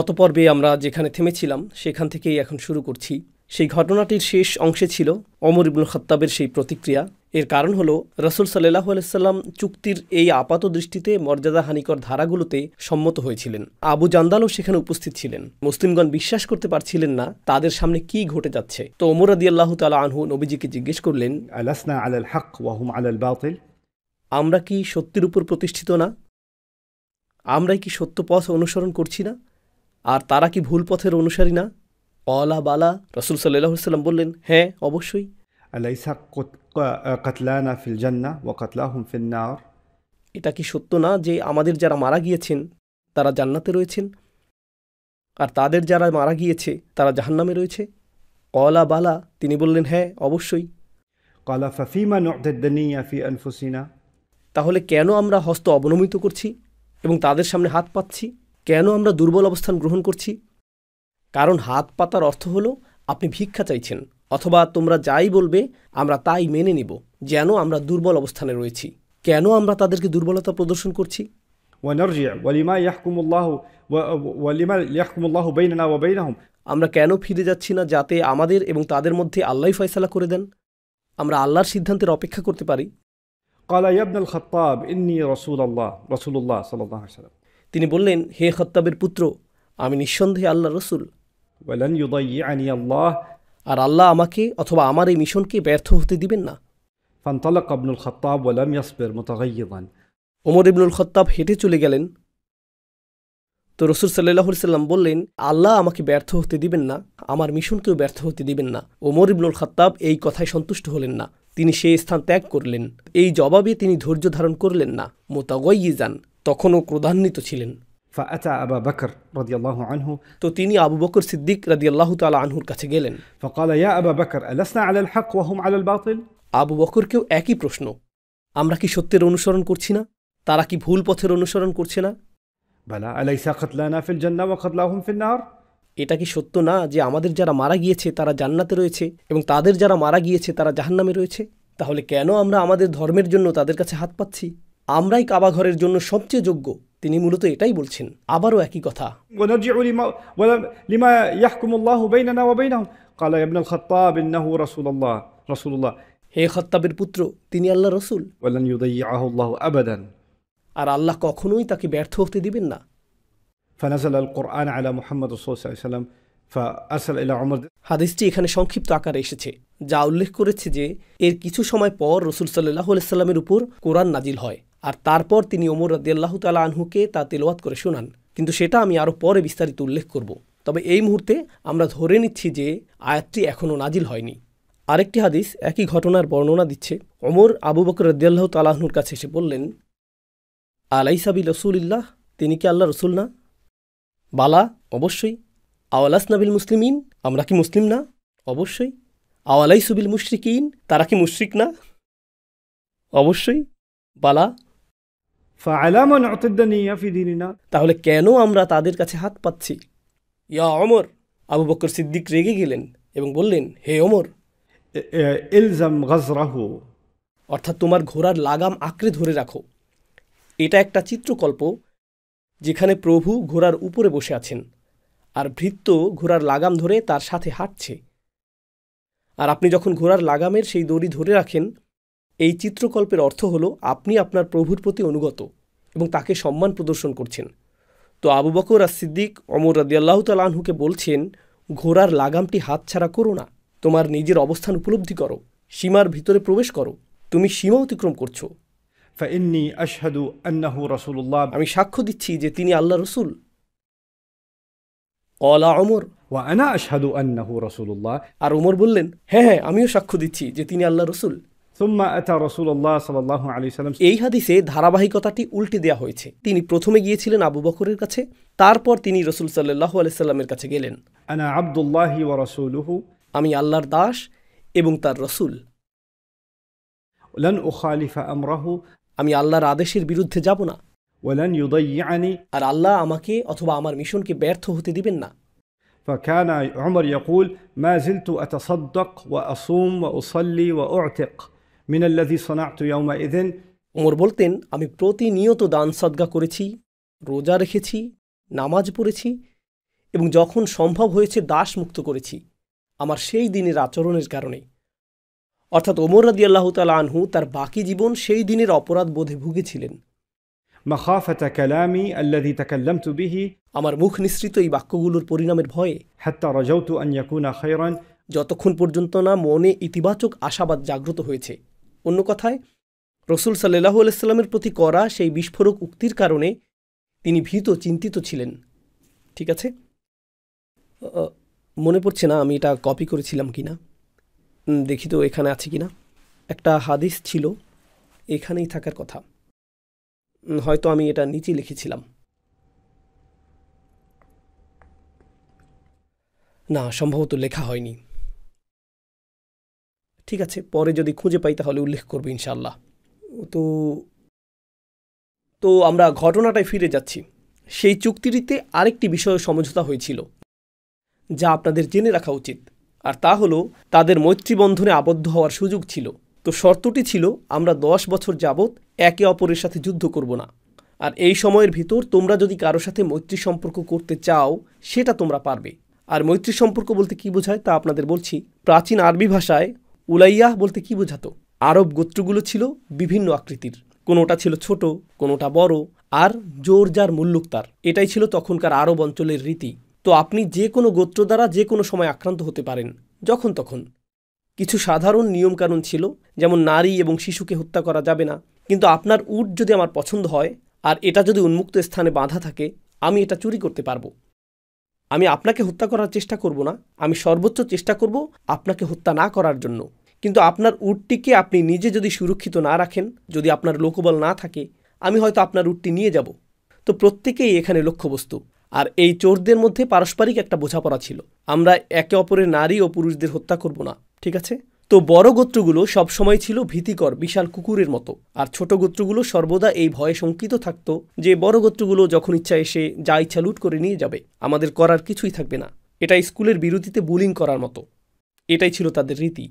গত পর্বে আমরা যেখানে থেমেছিলাম সেখান থেকেই এখন শুরু করছি। সেই ঘটনাটির শেষ অংশে ছিল ওমর ইবনুল খাত্তাবের সেই প্রতিক্রিয়া। এর কারণ হলো রাসূল সাল্লাল্লাহু আলাইহি সাল্লাম চুক্তির এই আপাত দৃষ্টিতে মর্যাদাহানিকর ধারাগুলোতে সম্মত হয়েছিলেন। আবু জান্দালও সেখানে উপস্থিত ছিলেন। মুসলিমগণ বিশ্বাস করতে পারছিলেন না তাদের সামনে কি ঘটে যাচ্ছে। তো ওমর রাদিয়াল্লাহু তাআলা আনহু নবীজিকে জিজ্ঞেস করলেন, আলাসনা আলাল হক ওয়া হুম আলাল বাতিল, আমরা কি সত্যের উপর প্রতিষ্ঠিত না? আমরাই কি সত্য পথ অনুসরণ করছি না? আর তারা কি ভুল পথের অনুসারী না? অলা বালা। রাসূল সাল্লাল্লাহু আলাইহি সাল্লাম বললেন, হ্যাঁ অবশ্যই। আলাইসা কাতলানা ফিল জান্নাহ ওয়া কাতলাহুম ফিন নার, এটা কি সত্য না যে আমাদের যারা মারা গিয়েছেন তারা জান্নাতে রয়েছেন আর তাদের যারা মারা গিয়েছে তারা জাহান্নামে রয়েছে? অলা বালা। তিনি বললেন, হ্যাঁ অবশ্যই। ক্বালা ফাফিমা নু'তিদ দুনিয়া ফি আনফুসিনা, তাহলে কেন আমরা হস্ত অবনমিত করছি এবং তাদের সামনে হাত পাচ্ছি? কেন আমরা দুর্বল অবস্থান গ্রহণ করছি? কারণ হাত পাতার অর্থ হলো আপনি ভিক্ষা চাইছেন, অথবা তোমরা যাই বলবে আমরা তাই মেনে নিব, যেন আমরা দুর্বল অবস্থানে রয়েছি। কেন আমরা তাদেরকে দুর্বলতা প্রদর্শন করছি? ওয়া নারজি' ওয়ালিমা ইয়াহকুমুল্লাহু ওয়ালিমা ইয়াহকুমুল্লাহু বাইনানা ওয়া বাইনাহুম, আমরা কেন ফিরে যাচ্ছি না যাতে আমাদের এবং তাদের মধ্যে আল্লাহই ফয়সালা করে দেন? আমরা আল্লাহর সিদ্ধান্তের অপেক্ষা করতে পারি। ক্বালা ইয়া ইবনাল খাত্তাব ইন্নী রাসূলুল্লাহ সাল্লাল্লাহু আলাইহি ওয়াসাল্লাম, তিনি বললেন, হে খাত্তাবের পুত্র, আমি নিঃসন্দেহে আল্লাহর রাসূল, ওয়ালান ইউদাইয়ি'নি আল্লাহ, আর আল্লাহ আমাকে অথবা আমার এই মিশনকে ব্যর্থ হতে দিবেন না। ফানতালাকা ইবনুল খাত্তাব ওয়া লাম ইয়াসবির মুতাগায়্যিদান, ওমর ইবনুল খাত্তাব হেঁটে চলে গেলেন। তো রাসূল সাল্লাল্লাহু আলাইহি সাল্লাম বললেন, আল্লাহ আমাকে ব্যর্থ হতে দিবেন না, আমার মিশনকেও ব্যর্থ হতে দিবেন না। ওমর ইবনুল খাত্তাব এই কথায় সন্তুষ্ট হলেন না। তিনি সেই স্থান ত্যাগ করলেন। এই জবাবে তিনি ধৈর্য ধারণ করলেন না। মুতাগায়্যিজান, তখনও ক্রোধান্বিত ছিলেন। ফাআতা আবা বকর রাদিয়াল্লাহু আনহু, তো তিনি আবু বকর সিদ্দিক রাদিয়াল্লাহু তাআলা আনহুর কাছে গেলেন। فقال يا أبا بكر ألسنا على الحق وهم على الباطل؟ আবু বকরকেও একই প্রশ্ন, আমরা কি সত্যের অনুসরণ করছি না? তারা কি ভুল পথের অনুসরণ করছে না? بلى أليس قتلانا في الجنة وقتلاهم في النار؟ এটা কি সত্য না যে আমাদের যারা মারা গিয়েছে তারা জান্নাতে রয়েছে এবং তাদের যারা মারা গিয়েছে তারা জাহান্নামে রয়েছে? তাহলে কেন আমরা আমাদের ধর্মের জন্য তাদের কাছে হাত পাচ্ছি? আমরাই কাবা ঘরের জন্য সবচেয়ে যোগ্য। তিনি মূলত এটাই বলছেন। আবারও একই কথা। ونرجع لما يحكم الله بيننا وبينهم. قال يا ابن الخطاب إنه رسول الله হে খাত্তাবের পুত্র, তিনি আল্লাহ রসুল, ولن يضيعه الله أبدا. আর আল্লাহ কখনোই তাকে ব্যর্থ হতে দিবেন না। فنزل القرآن على محمد صلى الله عليه وسلم فأرسل إلى عمر. হাদিসটি এখানে সংক্ষিপ্ত আকারে এসেছে, যা উল্লেখ করেছে যে এর কিছু সময় পর রাসূল সাল্লাল্লাহু আলাইহি সাল্লামের উপর কোরআন নাজিল হয়, আর তারপর তিনি ওমর রাদিয়াল্লাহু তাআলা আনহুকে তা তেলাওয়াত করে শোনান। কিন্তু সেটা আমি আরও পরে বিস্তারিত উল্লেখ করব। তবে এই মুহূর্তে আমরা ধরে নিচ্ছি যে আয়াতটি এখনও নাজিল হয়নি। আরেকটি হাদিস একই ঘটনার বর্ণনা দিচ্ছে। ওমর আবু বকর রাদিয়াল্লাহু তাআলা আনহুর কাছে এসে বললেন, আলাইসা বিরাসূলিল্লাহ, তিনি কি আল্লাহ রসুল না? বালা, অবশ্যই। আওয়ালাসনা বিল মুসলিমিন, আমরা কি মুসলিম না? অবশ্যই। আওয়ালাইসু বিল মুশরিকিন, তারা কি মুশরিক না? অবশ্যই। বালা। فعلى ما نعطي الدنيا في ديننا؟ তাহলে কেন আমরা তাদের কাছে হাত পাচ্ছি? ইয়া ওমর, আবু বকর সিদ্দিক রেগে গেলেন এবং বললেন, হে ওমর, ইলজাম গজরাহু, অর্থাৎ তোমার ঘোড়ার লাগাম আঁকড়ে ধরে রাখো। এটা একটা চিত্রকল্প যেখানে প্রভু ঘোড়ার উপরে বসে আছেন আর ভৃত্য ঘোড়ার লাগাম ধরে তার সাথে হাঁটছে। আর আপনি যখন ঘোড়ার লাগামের সেই দড়ি ধরে রাখেন, এই চিত্রকল্পের অর্থ হলো আপনি আপনার প্রভুর প্রতি অনুগত এবং তাকে সম্মান প্রদর্শন করছেন। তো আবু বকর আর সিদ্দিক ওমর রাদিয়াল্লাহু তাআলা আনহুকে বলছেন, ঘোড়ার লাগামটি হাতছাড়া করো না, তোমার নিজের অবস্থান উপলব্ধি করো, সীমার ভিতরে প্রবেশ করো, তুমি সীমা অতিক্রম করছো। فإني أشهد أنه رسول الله, আমি সাক্ষ্য দিচ্ছি যে তিনি আল্লাহ রসুল। ক্বালা ওমর, وأنا أشهد أنه رسول الله. আর ওমর বললেন, হ্যাঁ হ্যাঁ, আমিও সাক্ষ্য দিচ্ছি যে তিনি আল্লাহ রসুল। ثم أتى رسول الله صلى الله عليه وسلم. এই হাদিসে ধারাবাহিকতাটি উল্টে দেয়া হয়েছে। তিনি প্রথমে গিয়েছিলেন আবু বকরের কাছে, তারপর তিনি রাসূল সাল্লাল্লাহু আলাইহি সাল্লামের কাছে গেলেন। أنا عبد الله ورسوله, আমি আল্লাহর দাস এবং তার রসুল। لن أخالف أمره, আমি আল্লাহর আদেশের বিরুদ্ধে যাব না, ولن يضيعني. আর আল্লাহ আমাকে অথবা আমার মিশনকে ব্যর্থ হতে দিবেন না। فكان عمر يقول ما زلت أتصدق وأصوم وأصلي وأعتق من الذي صنعت يومئذ. ওমর বলতেন, আমি প্রতিনিয়ত দান সদকা করেছি, রোজা রেখেছি, নামাজ পড়েছি এবং যখন সম্ভব হয়েছে দাস মুক্ত করেছি আমার সেই দিনের আচরণের কারণে। অর্থাৎ ওমর রাদিয়াল্লাহু তাআলা আনহু তার বাকি জীবন সেই দিনের অপরাধ বোধে ভুগেছিলেন। مخافة كلامي الذي تكلمت به আমার মুখ নিঃসৃত এই বাক্যগুলোর পরিণামের ভয়ে, حتى رجوت أن يكون خيرا যতক্ষণ পর্যন্ত না মনে ইতিবাচক আশাবাদ জাগ্রত হয়েছে। অন্য কথায়, রসুল সাল্লাল্লাহু আলাইহি সাল্লামের প্রতি করা সেই বিস্ফোরক উক্তির কারণে তিনি ভীত চিন্তিত ছিলেন। ঠিক আছে, মনে পড়ছে না আমি এটা কপি করেছিলাম কিনা, দেখি তো এখানে আছে কিনা। একটা হাদিস ছিল, এখানেই থাকার কথা, হয়তো আমি এটা নিচে লিখেছিলাম। না, সম্ভবত লেখা হয়নি। ঠিক আছে, পরে যদি খুঁজে পাই তাহলে উল্লেখ করব ইনশাআল্লাহ। তো আমরা ঘটনাটায় ফিরে যাচ্ছি। সেই চুক্তিটিতে আরেকটি বিষয় সমঝোতা হয়েছিল যা আপনাদের জেনে রাখা উচিত, আর তা হলো তাদের মৈত্রীবন্ধনে আবদ্ধ হওয়ার সুযোগ ছিল। তো শর্তটি ছিল, আমরা 10 বছর যাবৎ একে অপরের সাথে যুদ্ধ করব না, আর এই সময়ের ভিতর তোমরা যদি কারো সাথে মৈত্রী সম্পর্ক করতে চাও সেটা তোমরা পারবে। আর মৈত্রী সম্পর্ক বলতে কি বোঝায় তা আপনাদের বলছি। প্রাচীন আরবি ভাষায় উলাইয়াহ বলতে কি বোঝাতো? আরব গোত্রগুলো ছিল বিভিন্ন আকৃতির, কোনোটা ছিল ছোট, কোনোটা বড়, আর জোর যার মুল্লুক তার। এটাই ছিল তখনকার আরব অঞ্চলের রীতি। তো আপনি যে কোনো গোত্র দ্বারা যে কোনো সময় আক্রান্ত হতে পারেন, যখন তখন। কিছু সাধারণ নিয়মকানুন ছিল, যেমন নারী এবং শিশুকে হত্যা করা যাবে না, কিন্তু আপনার উট যদি আমার পছন্দ হয় আর এটা যদি উন্মুক্ত স্থানে বাঁধা থাকে, আমি এটা চুরি করতে পারবো। আমি আপনাকে হত্যা করার চেষ্টা করব না, আমি সর্বোচ্চ চেষ্টা করব আপনাকে হত্যা না করার জন্য। কিন্তু আপনার উটটিকে আপনি নিজে যদি সুরক্ষিত না রাখেন, যদি আপনার লোকবল না থাকে, আমি হয়তো আপনার উটটি নিয়ে যাব। তো প্রত্যেকেই এখানে লক্ষ্যবস্তু। আর এই চোরদের মধ্যে পারস্পরিক একটা বোঝাপড়া ছিল, আমরা একে অপরের নারী ও পুরুষদের হত্যা করব না। ঠিক আছে, তো বড় গোত্রগুলো সবসময় ছিল ভীতিকর বিশাল কুকুরের মতো, আর ছোট গোত্রগুলো সর্বদা এই ভয়ে শঙ্কিত থাকত যে বড় গোত্রগুলো যখন ইচ্ছা এসে যা ইচ্ছা লুট করে নিয়ে যাবে, আমাদের করার কিছুই থাকবে না। এটা স্কুলের বিরতিতে বুলিং করার মতো। এটাই ছিল তাদের রীতি।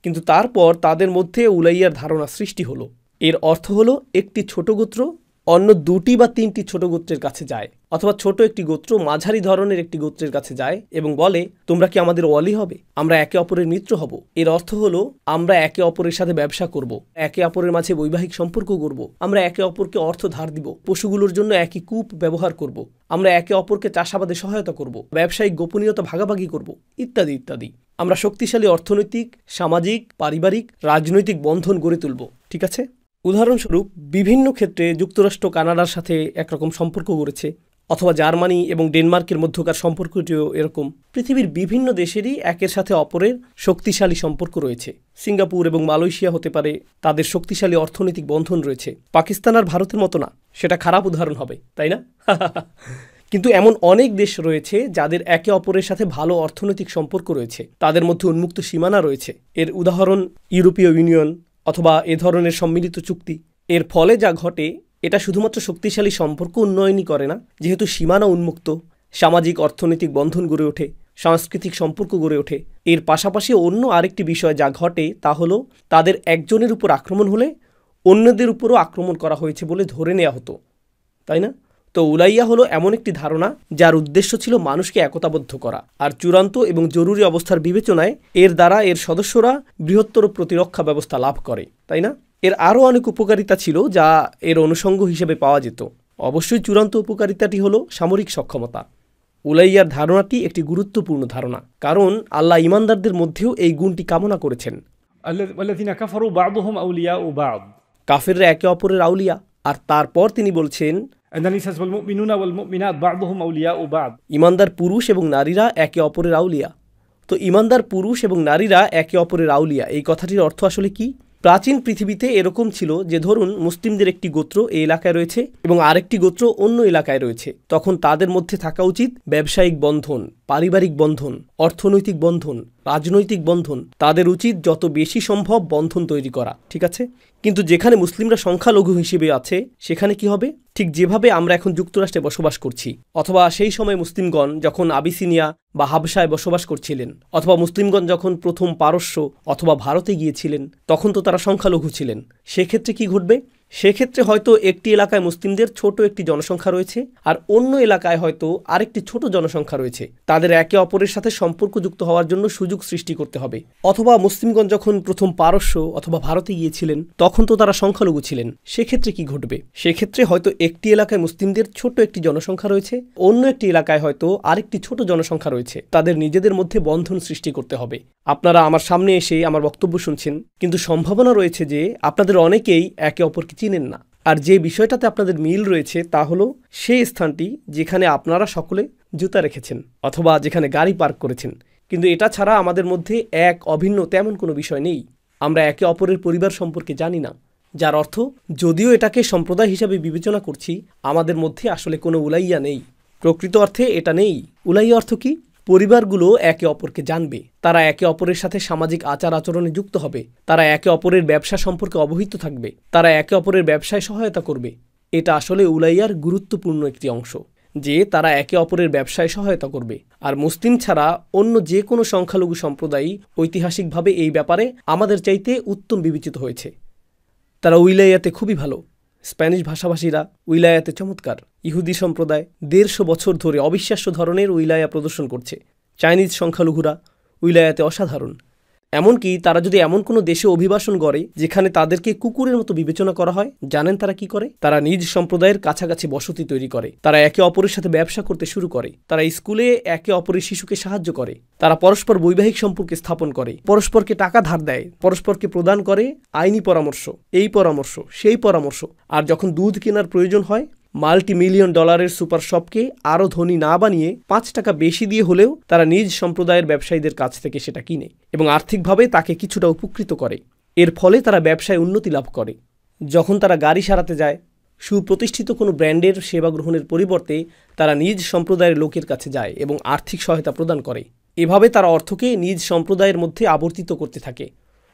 কিন্তু তারপর তাদের মধ্যে উলাইয়ার ধারণা সৃষ্টি হলো। এর অর্থ হলো একটি ছোট গোত্র অন্য 2টি বা 3টি ছোট গোত্রের কাছে যায়, অথবা ছোট একটি গোত্র মাঝারি ধরনের একটি গোত্রের কাছে যায় এবং বলে, তোমরা কি আমাদের ওয়ালি হবে? আমরা একে অপরের মিত্র হব। এর অর্থ হলো আমরা একে অপরের সাথে ব্যবসা করব, একে অপরের মাঝে বৈবাহিক সম্পর্ক করব, আমরা একে অপরকে অর্থ ধার দিব, পশুগুলোর জন্য একই কূপ ব্যবহার করব, আমরা একে অপরকে চাষাবাদে সহায়তা করব, ব্যবসায়িক গোপনীয়তা ভাগাভাগি করব, ইত্যাদি ইত্যাদি। আমরা শক্তিশালী অর্থনৈতিক, সামাজিক, পারিবারিক, রাজনৈতিক বন্ধন গড়ে তুলব। ঠিক আছে, উদাহরণস্বরূপ বিভিন্ন ক্ষেত্রে যুক্তরাষ্ট্র কানাডার সাথে একরকম সম্পর্ক গড়েছে, অথবা জার্মানি এবং ডেনমার্কের মধ্যকার সম্পর্কটিও এরকম। পৃথিবীর বিভিন্ন দেশেরই একের সাথে অপরের শক্তিশালী সম্পর্ক রয়েছে। সিঙ্গাপুর এবং মালয়েশিয়া হতে পারে, তাদের শক্তিশালী অর্থনৈতিক বন্ধন রয়েছে। পাকিস্তান আর ভারতের মতো না, সেটা খারাপ উদাহরণ হবে, তাই না? কিন্তু এমন অনেক দেশ রয়েছে যাদের একে অপরের সাথে ভালো অর্থনৈতিক সম্পর্ক রয়েছে, তাদের মধ্যে উন্মুক্ত সীমানা রয়েছে। এর উদাহরণ ইউরোপীয় ইউনিয়ন অথবা এ ধরনের সম্মিলিত চুক্তি। এর ফলে যা ঘটে, এটা শুধুমাত্র শক্তিশালী সম্পর্ক উন্নয়নই করে না, যেহেতু সীমানা উন্মুক্ত, সামাজিক অর্থনৈতিক বন্ধন গড়ে ওঠে, সাংস্কৃতিক সম্পর্ক গড়ে ওঠে। এর পাশাপাশি অন্য আরেকটি বিষয় যা ঘটে তা হলো, তাদের একজনের উপর আক্রমণ হলে অন্যদের উপরও আক্রমণ করা হয়েছে বলে ধরে নেওয়া হতো, তাই না? তো উলাইয়া হলো এমন একটি ধারণা যার উদ্দেশ্য ছিল মানুষকে একতাবদ্ধ করা, আর চূড়ান্ত এবং জরুরি অবস্থার বিবেচনায় এর দ্বারা এর সদস্যরা বৃহত্তর প্রতিরক্ষা ব্যবস্থা লাভ করে, তাই না? এর আরও অনেক উপকারিতা ছিল যা এর অনুষঙ্গ হিসেবে পাওয়া যেত। অবশ্যই চূড়ান্ত উপকারিতাটি হলো সামরিক সক্ষমতা। উলাইয়ার ধারণাটি একটি গুরুত্বপূর্ণ ধারণা, কারণ আল্লাহ ইমানদারদের মধ্যেও এই গুণটি কামনা করেছেন। কাফেররা একে অপরের আউলিয়া। আর তারপর তিনি বলছেন, ইমানদার পুরুষ এবং নারীরা একে অপরের আউলিয়া। তো ইমানদার পুরুষ এবং নারীরা একে অপরের আউলিয়া, এই কথাটির অর্থ আসলে কি? প্রাচীন পৃথিবীতে এরকম ছিল যে ধরুন মুসলিমদের একটি গোত্র এই এলাকায় রয়েছে এবং আরেকটি গোত্র অন্য এলাকায় রয়েছে, তখন তাদের মধ্যে থাকা উচিত ব্যবসায়িক বন্ধন, পারিবারিক বন্ধন, অর্থনৈতিক বন্ধন, রাজনৈতিক বন্ধন। তাদের উচিত যত বেশি সম্ভব বন্ধন তৈরি করা। ঠিক আছে, কিন্তু যেখানে মুসলিমরা সংখ্যালঘু হিসেবে আছে সেখানে কি হবে? ঠিক যেভাবে আমরা এখন যুক্তরাষ্ট্রে বসবাস করছি, অথবা সেই সময় মুসলিমগণ যখন আবিসিনিয়া বা হাবশায় বসবাস করছিলেন, অথবা মুসলিমগণ যখন প্রথম পারস্য অথবা ভারতে গিয়েছিলেন, তখন তো তারা সংখ্যালঘু ছিলেন। সেক্ষেত্রে কি ঘটবে? সেক্ষেত্রে হয়তো একটি এলাকায় মুসলিমদের ছোট একটি জনসংখ্যা রয়েছে আর অন্য এলাকায় হয়তো আরেকটি ছোট জনসংখ্যা রয়েছে। তাদের একে অপরের সাথে সম্পর্কযুক্ত হওয়ার জন্য সুযোগ সৃষ্টি করতে হবে। অথবা মুসলিমগণ যখন প্রথম পারস্য অথবা ভারতে গিয়েছিলেন তখন তো তারা সংখ্যালঘু ছিলেন, সেক্ষেত্রে কি ঘটবে? সেক্ষেত্রে হয়তো একটি এলাকায় মুসলিমদের ছোট একটি জনসংখ্যা রয়েছে, অন্য একটি এলাকায় হয়তো আরেকটি ছোট জনসংখ্যা রয়েছে। তাদের নিজেদের মধ্যে বন্ধন সৃষ্টি করতে হবে। আপনারা আমার সামনে এসে আমার বক্তব্য শুনছেন, কিন্তু সম্ভাবনা রয়েছে যে আপনাদের অনেকেই একে অপরকে চিনেন না। আর যে বিষয়টাতে আপনাদের মিল রয়েছে তা হলো সেই স্থানটি যেখানে আপনারা সকলে জুতা রেখেছেন অথবা যেখানে গাড়ি পার্ক করেছেন। কিন্তু এটা ছাড়া আমাদের মধ্যে এক অভিন্ন তেমন কোনো বিষয় নেই। আমরা একে অপরের পরিবার সম্পর্কে জানি না, যার অর্থ যদিও এটাকে সম্প্রদায় হিসাবে বিবেচনা করছি, আমাদের মধ্যে আসলে কোনো উলাইয়া নেই। প্রকৃত অর্থে এটা নেই। উলাইয়া অর্থ কি? পরিবারগুলো একে অপরকে জানবে, তারা একে অপরের সাথে সামাজিক আচার আচরণে যুক্ত হবে, তারা একে অপরের ব্যবসা সম্পর্কে অবহিত থাকবে, তারা একে অপরের ব্যবসায় সহায়তা করবে। এটা আসলে উলাইয়ার গুরুত্বপূর্ণ একটি অংশ, যে তারা একে অপরের ব্যবসায় সহায়তা করবে। আর মুসলিম ছাড়া অন্য যে কোনো সংখ্যালঘু সম্প্রদায় ঐতিহাসিকভাবে এই ব্যাপারে আমাদের চাইতে উত্তম বিবেচিত হয়েছে। তারা উইলায়াতে খুবই ভালো। স্প্যানিশ ভাষাভাষীরা উইলায়াতে চমৎকার। ইহুদি সম্প্রদায় 150 বছর ধরে অবিশ্বাস্য ধরনের উইলায়া প্রদর্শন করছে। চাইনিজ সংখ্যালঘুরা উইলায়াতে অসাধারণ। এমনকি তারা যদি এমন কোনো দেশে অভিবাসন করে যেখানে তাদেরকে কুকুরের মতো বিবেচনা করা হয়, জানেন তারা কি করে? তারা নিজ সম্প্রদায়ের কাছাকাছি বসতি তৈরি করে, তারা একে অপরের সাথে ব্যবসা করতে শুরু করে, তারা স্কুলে একে অপরের শিশুকে সাহায্য করে, তারা পরস্পর বৈবাহিক সম্পর্কে স্থাপন করে, পরস্পরকে টাকা ধার দেয়, পরস্পরকে প্রদান করে আইনি পরামর্শ, এই পরামর্শ, সেই পরামর্শ। আর যখন দুধ কেনার প্রয়োজন হয়, $multi-million সুপার শপকে আরও ধনী না বানিয়ে 5 টাকা বেশি দিয়ে হলেও তারা নিজ সম্প্রদায়ের ব্যবসায়ীদের কাছ থেকে সেটা কিনে এবং আর্থিকভাবে তাকে কিছুটা উপকৃত করে। এর ফলে তারা ব্যবসায় উন্নতি লাভ করে। যখন তারা গাড়ি সারাতে যায়, সুপ্রতিষ্ঠিত কোনো ব্র্যান্ডের সেবা গ্রহণের পরিবর্তে তারা নিজ সম্প্রদায়ের লোকের কাছে যায় এবং আর্থিক সহায়তা প্রদান করে। এভাবে তারা অর্থকে নিজ সম্প্রদায়ের মধ্যে আবর্তিত করতে থাকে।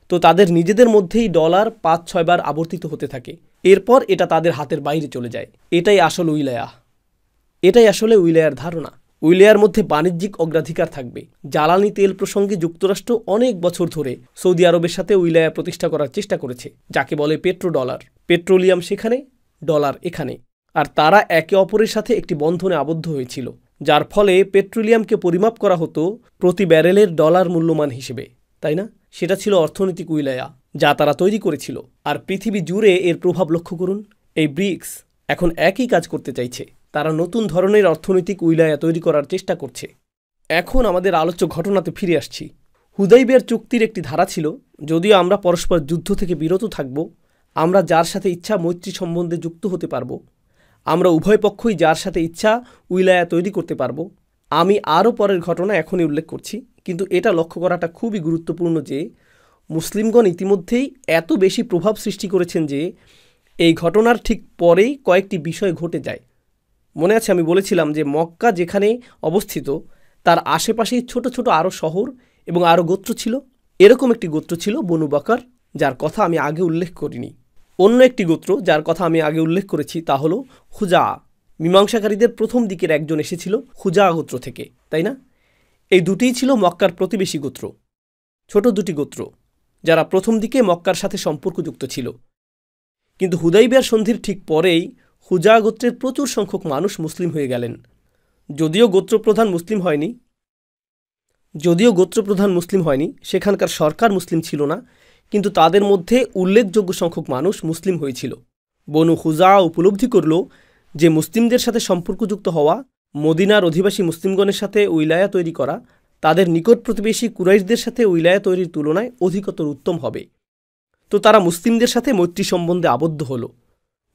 তো তাদের নিজেদের মধ্যেই ডলার 5-6 বার আবর্তিত হতে থাকে। এরপর এটা তাদের হাতের বাইরে চলে যায়। এটাই আসল উইলায়া। এটাই আসলে উইলায়ার ধারণা। উইলায়ার মধ্যে বাণিজ্যিক অগ্রাধিকার থাকবে। জ্বালানি তেল প্রসঙ্গে যুক্তরাষ্ট্র অনেক বছর ধরে সৌদি আরবের সাথে উইলায়া প্রতিষ্ঠা করার চেষ্টা করেছে, যাকে বলে পেট্রো ডলার। পেট্রোলিয়াম সেখানে, ডলার এখানে। আর তারা একে অপরের সাথে একটি বন্ধনে আবদ্ধ হয়েছিল, যার ফলে পেট্রোলিয়ামকে পরিমাপ করা হতো প্রতি ব্যারেলের ডলার মূল্যমান হিসেবে, তাই না? সেটা ছিল অর্থনৈতিক উইলায়া, যা তারা তৈরি করেছিল। আর পৃথিবী জুড়ে এর প্রভাব লক্ষ্য করুন। এই ব্রিক্স এখন একই কাজ করতে চাইছে। তারা নতুন ধরনের অর্থনৈতিক উইলায়া তৈরি করার চেষ্টা করছে। এখন আমাদের আলোচ্য ঘটনাতে ফিরে আসছি। হুদাইবিয়ার চুক্তির একটি ধারা ছিল, যদিও আমরা পরস্পর যুদ্ধ থেকে বিরত থাকব, আমরা যার সাথে ইচ্ছা মৈত্রী সম্বন্ধে যুক্ত হতে পারব, আমরা উভয় পক্ষই যার সাথে ইচ্ছা উইলায়া তৈরি করতে পারব। আমি আরও পরের ঘটনা এখনই উল্লেখ করছি, কিন্তু এটা লক্ষ্য করাটা খুবই গুরুত্বপূর্ণ যে মুসলিমগণ ইতিমধ্যেই এত বেশি প্রভাব সৃষ্টি করেছেন যে এই ঘটনার ঠিক পরেই কয়েকটি বিষয় ঘটে যায়। মনে আছে আমি বলেছিলাম যে মক্কা যেখানে অবস্থিত তার আশেপাশেই ছোট ছোট আরও শহর এবং আরও গোত্র ছিল। এরকম একটি গোত্র ছিল বনু বকর, যার কথা আমি আগে উল্লেখ করিনি। অন্য একটি গোত্র যার কথা আমি আগে উল্লেখ করেছি তা হলো খুজা। মীমাংসাকারীদের প্রথম দিকের একজন এসেছিল খুজা গোত্র থেকে, তাই না? এই দুটিই ছিল মক্কার প্রতিবেশী গোত্র, ছোট দুটি গোত্র যারা প্রথম দিকে মক্কার সাথে সম্পর্কযুক্ত ছিল। কিন্তু হুদাইবিয়ার সন্ধির ঠিক পরেই খুজা গোত্রের প্রচুর সংখ্যক মানুষ মুসলিম হয়ে গেলেন। যদিও গোত্রপ্রধান মুসলিম হয়নি, সেখানকার সরকার মুসলিম ছিল না, কিন্তু তাদের মধ্যে উল্লেখযোগ্য সংখ্যক মানুষ মুসলিম হয়েছিল। বনু খুজা উপলব্ধি করল যে মুসলিমদের সাথে সম্পর্কযুক্ত হওয়া, মদিনার অধিবাসী মুসলিমগণের সাথে উইলায়া তৈরি করা তাদের নিকট প্রতিবেশী কুরাইশদের সাথে উইলায়া তৈরির তুলনায় অধিকতর উত্তম হবে। তো তারা মুসলিমদের সাথে মৈত্রী সম্বন্ধে আবদ্ধ হল।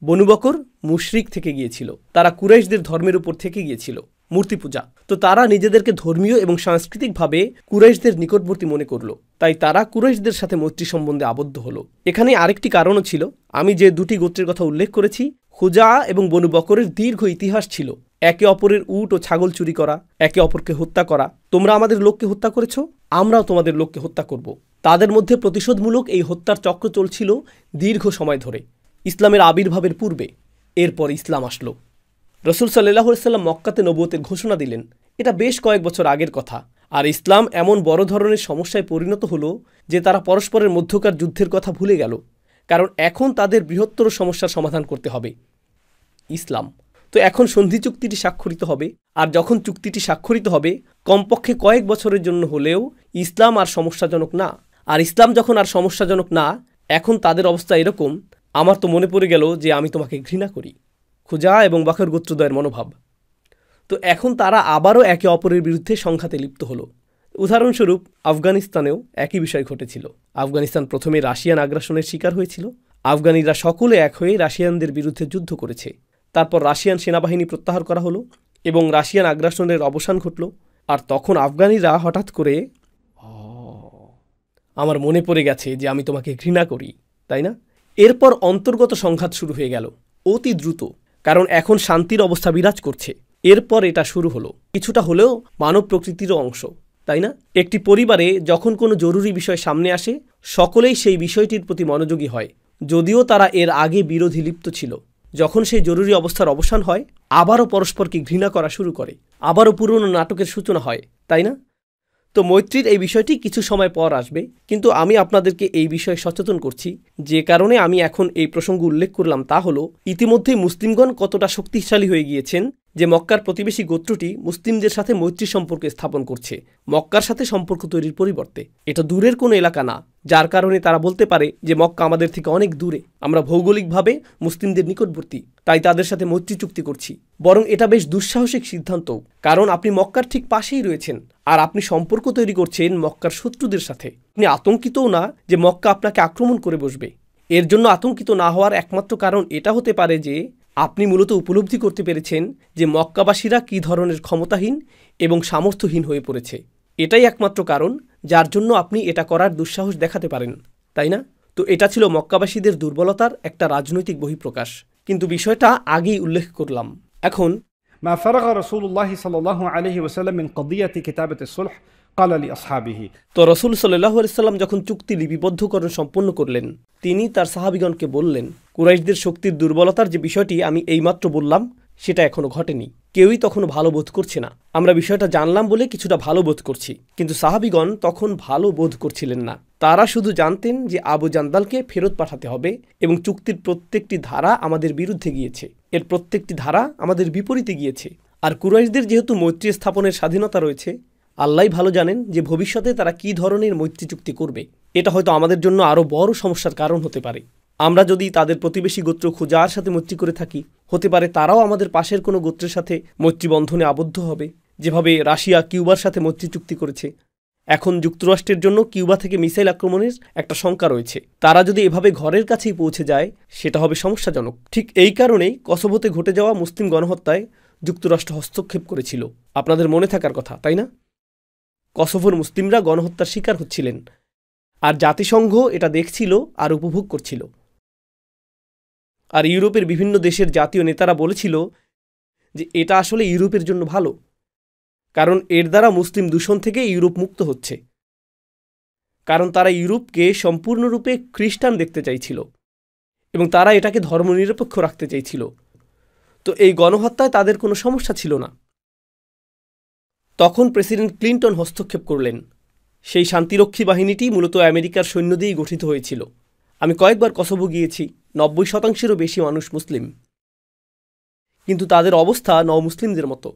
বনু বকর মুশরিক থেকে গিয়েছিল, তারা কুরাইশদের ধর্মের উপর থেকে গিয়েছিল, মূর্তি পূজা। তো তারা নিজেদেরকে ধর্মীয় এবং সাংস্কৃতিকভাবে কুরাইশদের নিকটবর্তী মনে করল, তাই তারা কুরাইশদের সাথে মৈত্রী সম্বন্ধে আবদ্ধ হল। এখানে আরেকটি কারণও ছিল। আমি যে দুটি গোত্রের কথা উল্লেখ করেছি, খুজা এবং বনু বকরের দীর্ঘ ইতিহাস ছিল একে অপরের উট ও ছাগল চুরি করা, একে অপরকে হত্যা করা। তোমরা আমাদের লোককে হত্যা করেছ, আমরাও তোমাদের লোককে হত্যা করব। তাদের মধ্যে প্রতিশোধমূলক এই হত্যার চক্র চলছিল দীর্ঘ সময় ধরে, ইসলামের আবির্ভাবের পূর্বে। এরপর ইসলাম আসলো। রসুল সাল্লাল্লাহু আলাইহি ওয়াসাল্লাম মক্কাতে নবুয়তের ঘোষণা দিলেন। এটা বেশ কয়েক বছর আগের কথা। আর ইসলাম এমন বড় ধরনের সমস্যায় পরিণত হলো যে তারা পরস্পরের মধ্যকার যুদ্ধের কথা ভুলে গেল। কারণ এখন তাদের বৃহত্তর সমস্যার সমাধান করতে হবে, ইসলাম। তো এখন সন্ধি চুক্তিটি স্বাক্ষরিত হবে, আর যখন চুক্তিটি স্বাক্ষরিত হবে কমপক্ষে কয়েক বছরের জন্য হলেও ইসলাম আর সমস্যাজনক না। আর ইসলাম যখন আর সমস্যাজনক না, এখন তাদের অবস্থা এরকম, আমার তো মনে পড়ে গেল যে আমি তোমাকে ঘৃণা করি, খুজা এবং বাকর গোত্রদ্বয়ের মনোভাব। তো এখন তারা আবারও একে অপরের বিরুদ্ধে সংঘাতে লিপ্ত হলো। উদাহরণস্বরূপ আফগানিস্তানেও একই বিষয় ঘটেছিল। আফগানিস্তান প্রথমে রাশিয়ান আগ্রাসনের শিকার হয়েছিল। আফগানিরা সকলে এক হয়ে রাশিয়ানদের বিরুদ্ধে যুদ্ধ করেছে। তারপর রাশিয়ান সেনাবাহিনী প্রত্যাহার করা হলো এবং রাশিয়ান আগ্রাসনের অবসান ঘটল। আর তখন আফগানিরা হঠাৎ করে, আমার মনে পড়ে গেছে যে আমি তোমাকে ঘৃণা করি, তাই না? এরপর অন্তর্গত সংঘাত শুরু হয়ে গেল অতি দ্রুত, কারণ এখন শান্তির অবস্থা বিরাজ করছে। এরপর এটা শুরু হলো কিছুটা হলেও মানব প্রকৃতিরও অংশ, তাই না? একটি পরিবারে যখন কোনো জরুরি বিষয় সামনে আসে সকলেই সেই বিষয়টির প্রতি মনোযোগী হয়, যদিও তারা এর আগে বিরোধী লিপ্ত ছিল। যখন সেই জরুরি অবস্থার অবসান হয় আবারও পরস্পরকে ঘৃণা করা শুরু করে, আবারও পুরনো নাটকের সূচনা হয়, তাই না? তো মৈত্রীর এই বিষয়টি কিছু সময় পর আসবে, কিন্তু আমি আপনাদেরকে এই বিষয়ে সচেতন করছি। যে কারণে আমি এখন এই প্রসঙ্গ উল্লেখ করলাম তা হলো, ইতিমধ্যেই মুসলিমগণ কতটা শক্তিশালী হয়ে গিয়েছেন যে মক্কার প্রতিবেশী গোত্রটি মুসলিমদের সাথে মৈত্রী সম্পর্ক স্থাপন করছে মক্কার সাথে সম্পর্ক তৈরির পরিবর্তে। এটা দূরের কোনো এলাকা না, যার কারণে তারা বলতে পারে যে মক্কা আমাদের থেকে অনেক দূরে, আমরা ভৌগোলিকভাবে মুসলিমদের নিকটবর্তী, তাই তাদের সাথে মৈত্রী চুক্তি করছি। বরং এটা বেশ দুঃসাহসিক সিদ্ধান্ত, কারণ আপনি মক্কার ঠিক পাশেই রয়েছেন আর আপনি সম্পর্ক তৈরি করছেন মক্কার শত্রুদের সাথে। আপনি আতঙ্কিতও না যে মক্কা আপনাকে আক্রমণ করে বসবে। এর জন্য আতঙ্কিত না হওয়ার একমাত্র কারণ এটা হতে পারে যে আপনি মূলত উপলব্ধি করতে পেরেছেন যে মক্কাবাসীরা কী ধরনের ক্ষমতাহীন এবং সামর্থ্যহীন হয়ে পড়েছে। এটাই একমাত্র কারণ যার জন্য আপনি এটা করার দুঃসাহস দেখাতে পারেন, তাই না? তো এটা ছিল মক্কাবাসীদের দুর্বলতার একটা রাজনৈতিক বহিঃপ্রকাশ, কিন্তু বিষয়টা আগেই উল্লেখ করলাম। এখন ما فرغ رسول الله صلى الله عليه وسلم من قضية كتابة الصلح قال لأصحابه তো রাসূল সাল্লাল্লাহু আলাইহি সাল্লাম যখন চুক্তি লিপিবদ্ধকরণ সম্পন্ন করলেন, তিনি তার সাহাবীগণকে বললেন, কুরাইশদের শক্তির দুর্বলতার যে বিষয়টি আমি এইমাত্র বললাম সেটা এখনো ঘটেনি। কেউই তখনও ভালো বোধ করছে না। আমরা বিষয়টা জানলাম বলে কিছুটা ভালো বোধ করছি, কিন্তু সাহাবীগণ তখন ভালো বোধ করছিলেন না। তারা শুধু জানতেন যে আবু জান্দালকে ফেরত পাঠাতে হবে এবং চুক্তির প্রত্যেকটি ধারা আমাদের বিরুদ্ধে গিয়েছে, এর প্রত্যেকটি ধারা আমাদের বিপরীতে গিয়েছে। আর কুরাইশদের যেহেতু মৈত্রী স্থাপনের স্বাধীনতা রয়েছে, আল্লাহই ভালো জানেন যে ভবিষ্যতে তারা কী ধরনের মৈত্রী চুক্তি করবে। এটা হয়তো আমাদের জন্য আরও বড় সমস্যার কারণ হতে পারে। আমরা যদি তাদের প্রতিবেশী গোত্র খুজার সাথে মৈত্রী করে থাকি, হতে পারে তারাও আমাদের পাশের কোনো গোত্রের সাথে মৈত্রী বন্ধনে আবদ্ধ হবে, যেভাবে রাশিয়া কিউবার সাথে মৈত্রী চুক্তি করেছে। এখন যুক্তরাষ্ট্রের জন্য কিউবা থেকে মিসাইল আক্রমণের একটা শঙ্কা রয়েছে। তারা যদি এভাবে ঘরের কাছেই পৌঁছে যায় সেটা হবে সমস্যাজনক। ঠিক এই কারণেই কসোভোতে ঘটে যাওয়া মুসলিম গণহত্যায় যুক্তরাষ্ট্র হস্তক্ষেপ করেছিল। আপনাদের মনে থাকার কথা, তাই না? কসোভোর মুসলিমরা গণহত্যার শিকার হচ্ছিলেন, আর জাতিসংঘ এটা দেখছিল আর উপভোগ করছিল। আর ইউরোপের বিভিন্ন দেশের জাতীয় নেতারা বলেছিল যে এটা আসলে ইউরোপের জন্য ভালো, কারণ এর দ্বারা মুসলিম দূষণ থেকে ইউরোপ মুক্ত হচ্ছে। কারণ তারা ইউরোপকে সম্পূর্ণরূপে খ্রিস্টান দেখতে চাইছিল এবং তারা এটাকে ধর্মনিরপেক্ষ রাখতে চাইছিল। তো এই গণহত্যায় তাদের কোনো সমস্যা ছিল না। তখন প্রেসিডেন্ট ক্লিন্টন হস্তক্ষেপ করলেন। সেই শান্তিরক্ষী বাহিনীটি মূলত আমেরিকার সৈন্য দিয়েই গঠিত হয়েছিল। আমি কয়েকবার কসোভো গিয়েছি, 90%-এরও বেশি মানুষ মুসলিম, কিন্তু তাদের অবস্থা মুসলিমদের মতো,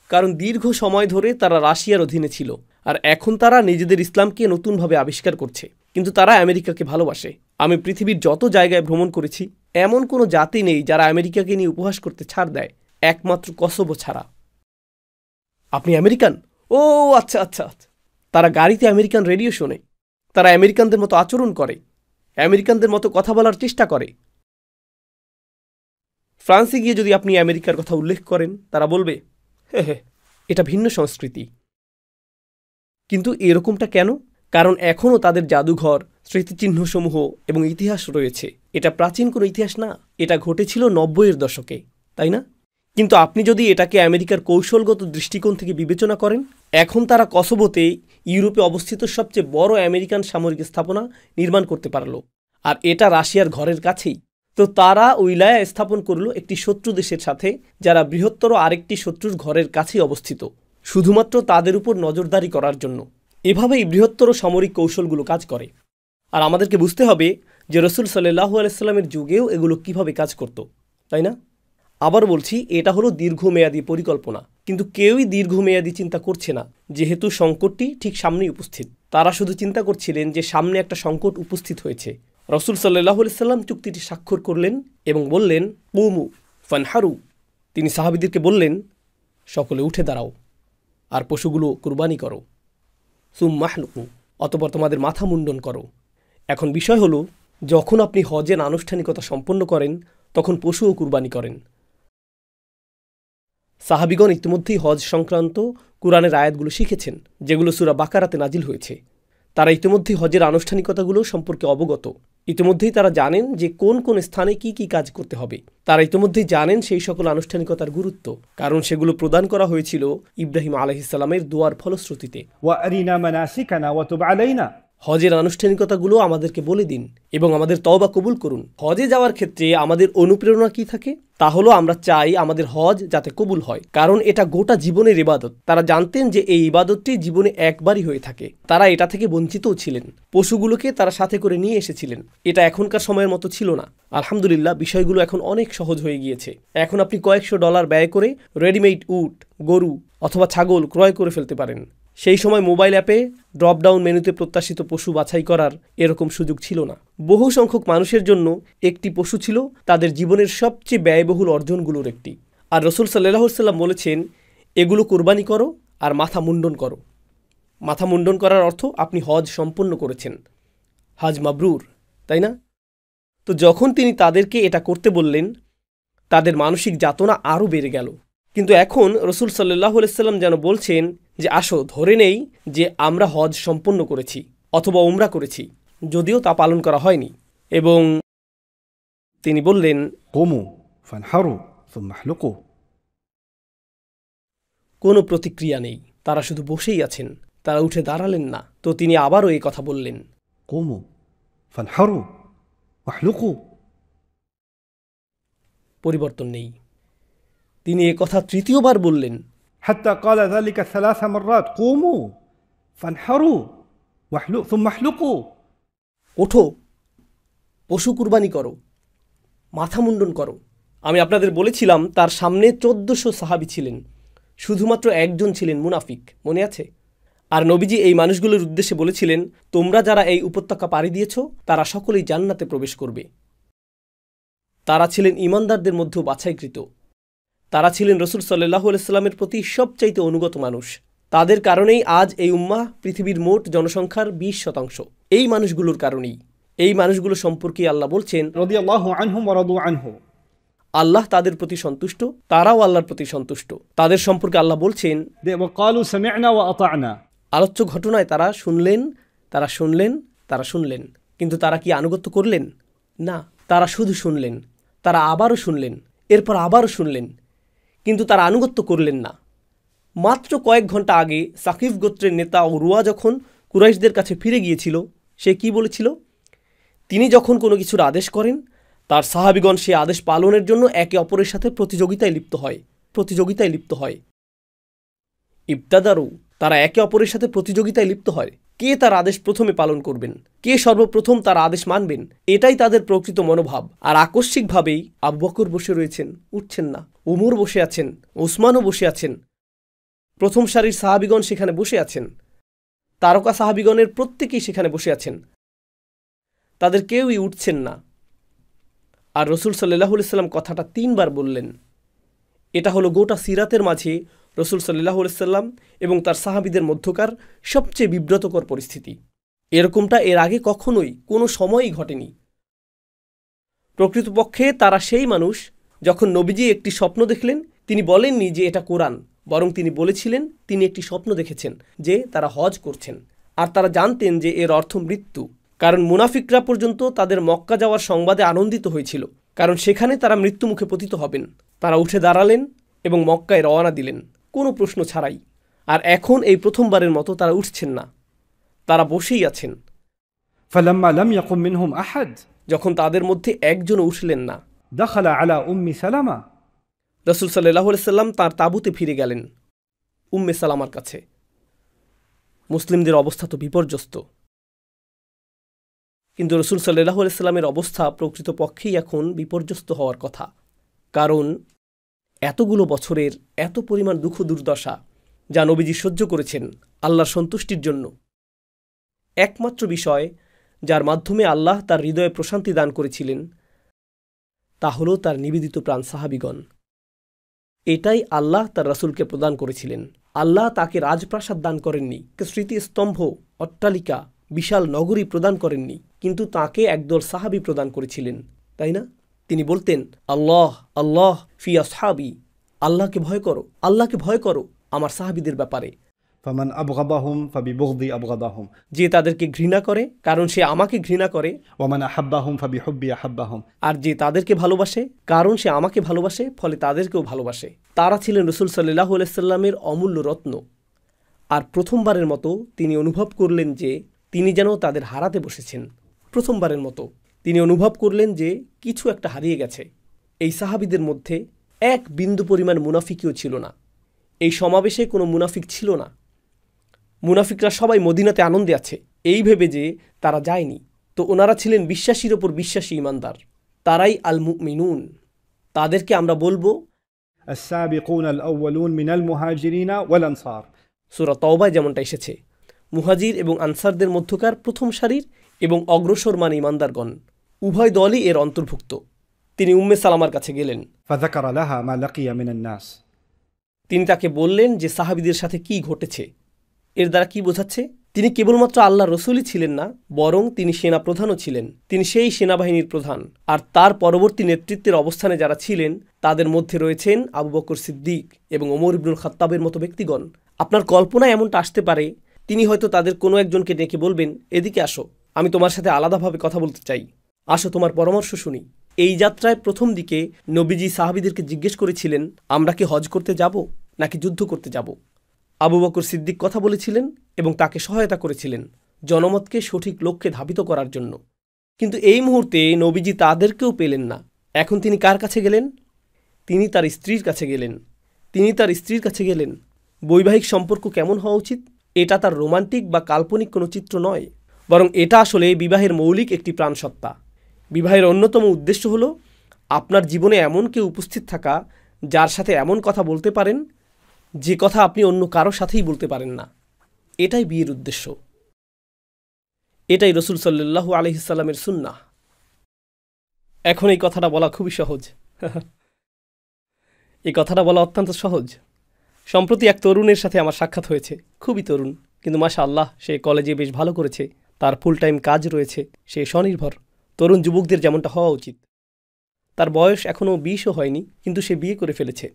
কারণ দীর্ঘ সময় ধরে তারা রাশিয়ার অধীনে ছিল আর এখন তারা নিজেদের ইসলামকে নতুনভাবে আবিষ্কার করছে। কিন্তু তারা আমেরিকাকে ভালোবাসে। আমি পৃথিবীর যত জায়গায় ভ্রমণ করেছি এমন কোনো জাতি নেই যারা আমেরিকাকে নিয়ে উপহাস করতে ছাড় দেয়, একমাত্র কসোভো ছাড়া। আপনি আমেরিকান? ও আচ্ছা আচ্ছা আচ্ছা। তারা গাড়িতে আমেরিকান রেডিও শোনে, তারা আমেরিকানদের মতো আচরণ করে, আমেরিকানদের মতো কথা বলার চেষ্টা করে। ফ্রান্সে গিয়ে যদি আপনি আমেরিকার কথা উল্লেখ করেন তারা বলবে, হ্যাঁ, এটা ভিন্ন সংস্কৃতি। কিন্তু এরকমটা কেন? কারণ এখনও তাদের জাদুঘর, স্মৃতিচিহ্নসমূহ এবং ইতিহাস রয়েছে। এটা প্রাচীন কোনো ইতিহাস না, এটা ঘটেছিল 90-এর দশকে, তাই না? কিন্তু আপনি যদি এটাকে আমেরিকার কৌশলগত দৃষ্টিকোণ থেকে বিবেচনা করেন, এখন তারা কসোভোতে ইউরোপে অবস্থিত সবচেয়ে বড় আমেরিকান সামরিক স্থাপনা নির্মাণ করতে পারল, আর এটা রাশিয়ার ঘরের কাছেই। তো তারা উইলায়া স্থাপন করল একটি শত্রু দেশের সাথে, যারা বৃহত্তর আরেকটি শত্রুর ঘরের কাছেই অবস্থিত, শুধুমাত্র তাদের উপর নজরদারি করার জন্য। এভাবেই বৃহত্তর সামরিক কৌশলগুলো কাজ করে। আর আমাদেরকে বুঝতে হবে যে রসুল সাল্লাল্লাহু আলাইহি সাল্লামের যুগেও এগুলো কিভাবে কাজ করত, তাই না? আবার বলছি, এটা হলো দীর্ঘমেয়াদী পরিকল্পনা, কিন্তু কেউই দীর্ঘমেয়াদী চিন্তা করছে না, যেহেতু সংকটটি ঠিক সামনেই উপস্থিত। তারা শুধু চিন্তা করছিলেন যে সামনে একটা সংকট উপস্থিত হয়েছে। রসুল সাল্লাল্লাহু আলাইহি সাল্লাম চুক্তিটি স্বাক্ষর করলেন এবং বললেন, কুমু ফানহারু। তিনি সাহাবীদেরকে বললেন, সকলে উঠে দাঁড়াও আর পশুগুলো কুরবানি করো। সুম্মাহলুকু, অতঃপর তোমাদের মাথা মুন্ডন করো। এখন বিষয় হলো, যখন আপনি হজের আনুষ্ঠানিকতা সম্পন্ন করেন তখন পশুও কুরবানি করেন। সাহাবিগণ ইতিমধ্যেই হজ সংক্রান্ত কুরআনের আয়াতগুলো শিখেছেন, যেগুলো সূরা বাকারাতে নাজিল হয়েছে। তারা ইতিমধ্যেই হজের আনুষ্ঠানিকতাগুলো সম্পর্কে অবগত। ইতিমধ্যেই তারা জানেন যে কোন কোন স্থানে কি কি কাজ করতে হবে। তারা ইতিমধ্যেই জানেন সেই সকল আনুষ্ঠানিকতার গুরুত্ব, কারণ সেগুলো প্রদান করা হয়েছিল ইব্রাহিম আলাইহিস সালামের দোয়ার ফলশ্রুতিতে। وأرنا مناسكنا وتب علينا। হজের আনুষ্ঠানিকতাগুলো আমাদেরকে বলে দিন এবং আমাদের তওবা কবুল করুন। হজে যাওয়ার ক্ষেত্রে আমাদের অনুপ্রেরণা কি থাকে? তা হলো আমরা চাই আমাদের হজ যাতে কবুল হয়, কারণ এটা গোটা জীবনের ইবাদত। তারা জানতেন যে এই ইবাদতটি জীবনে একবারই হয়ে থাকে। তারা এটা থেকে বঞ্চিতও ছিলেন। পশুগুলোকে তারা সাথে করে নিয়ে এসেছিলেন। এটা এখনকার সময়ের মতো ছিল না। আলহামদুলিল্লাহ, বিষয়গুলো এখন অনেক সহজ হয়ে গিয়েছে। এখন আপনি কয়েকশো ডলার ব্যয় করে রেডিমেড উট, গরু অথবা ছাগল ক্রয় করে ফেলতে পারেন। সেই সময় মোবাইল অ্যাপে ড্রপডাউন মেনুতে প্রত্যাশিত পশু বাছাই করার এরকম সুযোগ ছিল না। বহু সংখ্যক মানুষের জন্য একটি পশু ছিল তাদের জীবনের সবচেয়ে ব্যয়বহুল অর্জনগুলোর একটি। আর রসুল সাল্লাল্লাহু আলাইহি সাল্লাম বলেছেন, এগুলো কুরবানি করো আর মাথা মুন্ডন করো। মাথা মুন্ডন করার অর্থ আপনি হজ সম্পন্ন করেছেন, হজ মাবরুর, তাই না? তো যখন তিনি তাদেরকে এটা করতে বললেন, তাদের মানসিক যাতনা আরও বেড়ে গেল। কিন্তু এখন রসুল সাল্লাল্লাহু আলাইহি সাল্লাম যেন বলছেন যে আসো, ধরে নেই যে আমরা হজ সম্পন্ন করেছি অথবা উমরা করেছি, যদিও তা পালন করা হয়নি। এবং তিনি বললেন, قوموا فانحروا ثم احلقوا। কোনো প্রতিক্রিয়া নেই, তারা শুধু বসেই আছেন, তারা উঠে দাঁড়ালেন না। তো তিনি আবারও এই কথা বললেন, قوموا فانحروا واحلقوا। পরিবর্তন নেই। তিনি এ কথা তৃতীয়বার বললেন, حتى قال ذلك 3 مرات، قوموا فانحروا ثم احلقوا। ওঠো, পশু কুরবানি করো, মাথা মুন্ডন করো। আমি আপনাদের বলেছিলাম তার সামনে 1400 সাহাবী ছিলেন, শুধুমাত্র একজন ছিলেন মুনাফিক, মনে আছে? আর নবীজি এই মানুষগুলোর উদ্দেশ্যে বলেছিলেন, তোমরা যারা এই উপত্যকা পাড়ি দিয়েছ তারা সকলেই জান্নাতে প্রবেশ করবে। তারা ছিলেন ঈমানদারদের মধ্যেও বাছাইকৃত। তারা ছিলেন রসুল সাল্লাল্লাহু আলাইহি সাল্লামের প্রতি সবচাইতে অনুগত মানুষ। তাদের কারণেই আজ এই উম্মাহ পৃথিবীর মোট জনসংখ্যার 20%। এই মানুষগুলোর কারণেই। এই মানুষগুলো সম্পর্কে আল্লাহ বলছেন, রাদিয়াল্লাহু আনহুম ওয়া রাদু আনহু। আল্লাহ তাদের প্রতি সন্তুষ্ট, তারাও আল্লাহর প্রতি সন্তুষ্ট। তাদের সম্পর্কে আল্লাহ বলছেন, وقالوا سمعنا وأطعنا। আলোচ্য ঘটনায় তারা শুনলেন, কিন্তু তারা কি আনুগত্য করলেন? না, তারা শুধু শুনলেন, তারা আবারও শুনলেন, এরপর আবারও শুনলেন, কিন্তু তারা আনুগত্য করলেন না। মাত্র কয়েক ঘন্টা আগে সাকিফ গোত্রের নেতা উরওয়া যখন কুরাইশদের কাছে ফিরে গিয়েছিল, সে কি বলেছিল? তিনি যখন কোনো কিছুর আদেশ করেন, তার সাহাবীগণ সে আদেশ পালনের জন্য একে অপরের সাথে প্রতিযোগিতায় লিপ্ত হয়। ইবতাদারু, তারা একে অপরের সাথে প্রতিযোগিতায় লিপ্ত হয়। কে তার আদেশ প্রথমে পালন করবেন, কে সর্বপ্রথম তার আদেশ মানবেন, এটাই তাদের প্রকৃত মনোভাব। আর আকস্মিকভাবেই আবু বকর বসে রয়েছেন, উঠছেন না। উমর বসে আছেন, ওসমানও বসে আছেন। প্রথম সারির সাহাবীগণ সেখানে বসে আছেন। তারকা সাহাবীগণের প্রত্যেকেই সেখানে বসে আছেন। তাদের কেউই উঠছেন না। আর রসুল সাল্লাল্লাহু আলাইহি সাল্লাম কথাটা 3 বার বললেন। এটা হলো গোটা সিরাতের মাঝে রসুল সাল্লাল্লাহু আলাইহি সাল্লাম এবং তার সাহাবীদের মধ্যকার সবচেয়ে বিব্রতকর পরিস্থিতি। এরকমটা এর আগে কখনোই কোনো সময়ই ঘটেনি। প্রকৃতপক্ষে তারা সেই মানুষ, যখন নবীজি একটি স্বপ্ন দেখলেন, তিনি বলেননি যে এটা কোরআন, বরং তিনি বলেছিলেন তিনি একটি স্বপ্ন দেখেছেন যে তারা হজ করছেন। আর তারা জানতেন যে এর অর্থ মৃত্যু, কারণ মুনাফিকরা পর্যন্ত তাদের মক্কা যাওয়ার সংবাদে আনন্দিত হয়েছিল, কারণ সেখানে তারা মৃত্যুমুখে পতিত হবেন। তারা উঠে দাঁড়ালেন এবং মক্কায় রওনা দিলেন কোনো প্রশ্ন ছাড়াই। আর এখন এই প্রথমবারের মতো তারা উঠছেন না, তারা বসেই আছেন। فلما لم يقم منهم أحد، যখন তাদের মধ্যে একজনও উঠলেন না, دخل على أم سلمة، রাসূল সাল্লাল্লাহু আলাইহি সাল্লাম তার তাঁবুতে ফিরে গেলেন উম্মে সালামার কাছে। মুসলিমদের অবস্থা তো বিপর্যস্ত। কিন্তু রসুল সাল্লাল্লাহু আলাইহি সাল্লামের অবস্থা প্রকৃতপক্ষেই এখন বিপর্যস্ত হওয়ার কথা। কারণ এতগুলো বছরের এত পরিমাণ দুঃখ দুর্দশা যা নবীজি সহ্য করেছেন আল্লাহর সন্তুষ্টির জন্য, একমাত্র বিষয় যার মাধ্যমে আল্লাহ তার হৃদয়ে প্রশান্তি দান করেছিলেন তা হল তার নিবেদিত প্রাণ সাহাবীগণ। এটাই আল্লাহ তার রাসূলকে প্রদান করেছিলেন। আল্লাহ তাকে রাজপ্রাসাদ দান করেননি, স্মৃতিস্তম্ভ, অট্টালিকা, বিশাল নগরী প্রদান করেননি, কিন্তু তাকে একদল সাহাবী প্রদান করেছিলেন, তাই না? তিনি বলতেন, আল্লাহ আল্লাহ ফি আসহাবি, আল্লাহকে ভয় করো, আল্লাহকে ভয় করো আমার সাহাবীদের ব্যাপারে। فمن أبغضهم فببغضي أبغضهم, যে তাদেরকে ঘৃণা করে কারণ সে আমাকে ঘৃণা করে, ومن أحبهم فبحبي أحبهم, আর যে তাদেরকে ভালোবাসে কারণ সে আমাকে ভালোবাসে ফলে তাদেরকেও ভালোবাসে। তারা ছিলেন রাসূল সাল্লাল্লাহু আলাইহি সাল্লামের অমূল্য রত্ন। আর প্রথমবারের মতো তিনি অনুভব করলেন যে তিনি যেন তাদের হারাতে বসেছেন। প্রথমবারের মতো তিনি অনুভব করলেন যে কিছু একটা হারিয়ে গেছে। এই সাহাবীদের মধ্যে এক বিন্দু পরিমাণ মুনাফিকও ছিল না। এই সমাবেশে কোনো মুনাফিক ছিল না। মুনাফিকরা সবাই মদিনাতে আনন্দে আছে এই ভেবে যে তারা যায়নি। তো ওনারা ছিলেন বিশ্বাসীর ওপর বিশ্বাসী ইমানদার, তারাই আল মুমিনুন। তাদেরকে আমরা বলবো السابقون الأولون من المهاجرين والأنصار। সূরা তাওবায় যেমনটা এসেছে, মুহাজির এবং আনসারদের মধ্যকার প্রথম সারির এবং অগ্রসরমান ইমানদারগণ উভয় দলই এর অন্তর্ভুক্ত। তিনি উম্মে সালামার কাছে গেলেন, فذكر لها ما لقي من الناس। তিনি তাকে বললেন যে সাহাবীদের সাথে কি ঘটেছে। এর দ্বারা কি বোঝাচ্ছে? তিনি কেবলমাত্র আল্লাহর রাসূলই ছিলেন না, বরং তিনি সেনা প্রধানও ছিলেন। তিনি সেই সেনাবাহিনীর প্রধান। আর তার পরবর্তী নেতৃত্বের অবস্থানে যারা ছিলেন তাদের মধ্যে রয়েছেন আবু বকর সিদ্দিক এবং ওমর ইবনুল খাত্তাবের মতো ব্যক্তিগণ। আপনার কল্পনায় এমনটা আসতে পারে তিনি হয়তো তাদের কোনো একজনকে ডেকে বলবেন, এদিকে আসো, আমি তোমার সাথে আলাদাভাবে কথা বলতে চাই, আসো তোমার পরামর্শ শুনি। এই যাত্রায় প্রথম দিকে নবীজি সাহাবীদেরকে জিজ্ঞেস করেছিলেন, আমরা কি হজ করতে যাব নাকি যুদ্ধ করতে যাব? আবু বকর সিদ্দিক কথা বলেছিলেন এবং তাকে সহায়তা করেছিলেন জনমতকে সঠিক লক্ষ্যে ধাবিত করার জন্য। কিন্তু এই মুহূর্তে নবীজি তাদেরকেও পেলেন না। এখন তিনি কার কাছে গেলেন? তিনি তার স্ত্রীর কাছে গেলেন। বৈবাহিক সম্পর্ক কেমন হওয়া উচিত? এটা তার রোমান্টিক বা কাল্পনিক কোনো চিত্র নয়, বরং এটা আসলে বিবাহের মৌলিক একটি প্রাণসত্তা। বিবাহের অন্যতম উদ্দেশ্য হলো আপনার জীবনে এমন কেউ উপস্থিত থাকা যার সাথে এমন কথা বলতে পারেন যে কথা আপনি অন্য কারো সাথেই বলতে পারেন না। এটাই বিয়ের উদ্দেশ্য। এটাই রাসূল সাল্লাল্লাহু আলাইহি সাল্লামের সুন্নাহ। এখন এই কথাটা বলা খুবই সহজ। এই কথাটা বলা অত্যন্ত সহজ। সম্প্রতি এক তরুণের সাথে আমার সাক্ষাৎ হয়েছে, খুবই তরুণ, কিন্তু মাশাআল্লাহ সে কলেজে বেশ ভালো করেছে, তার ফুল টাইম কাজ রয়েছে, সে স্বনির্ভর। তরুণ যুবকদের যেমনটা হওয়া উচিত। তার বয়স এখনও 20ও হয়নি, কিন্তু সে বিয়ে করে ফেলেছে।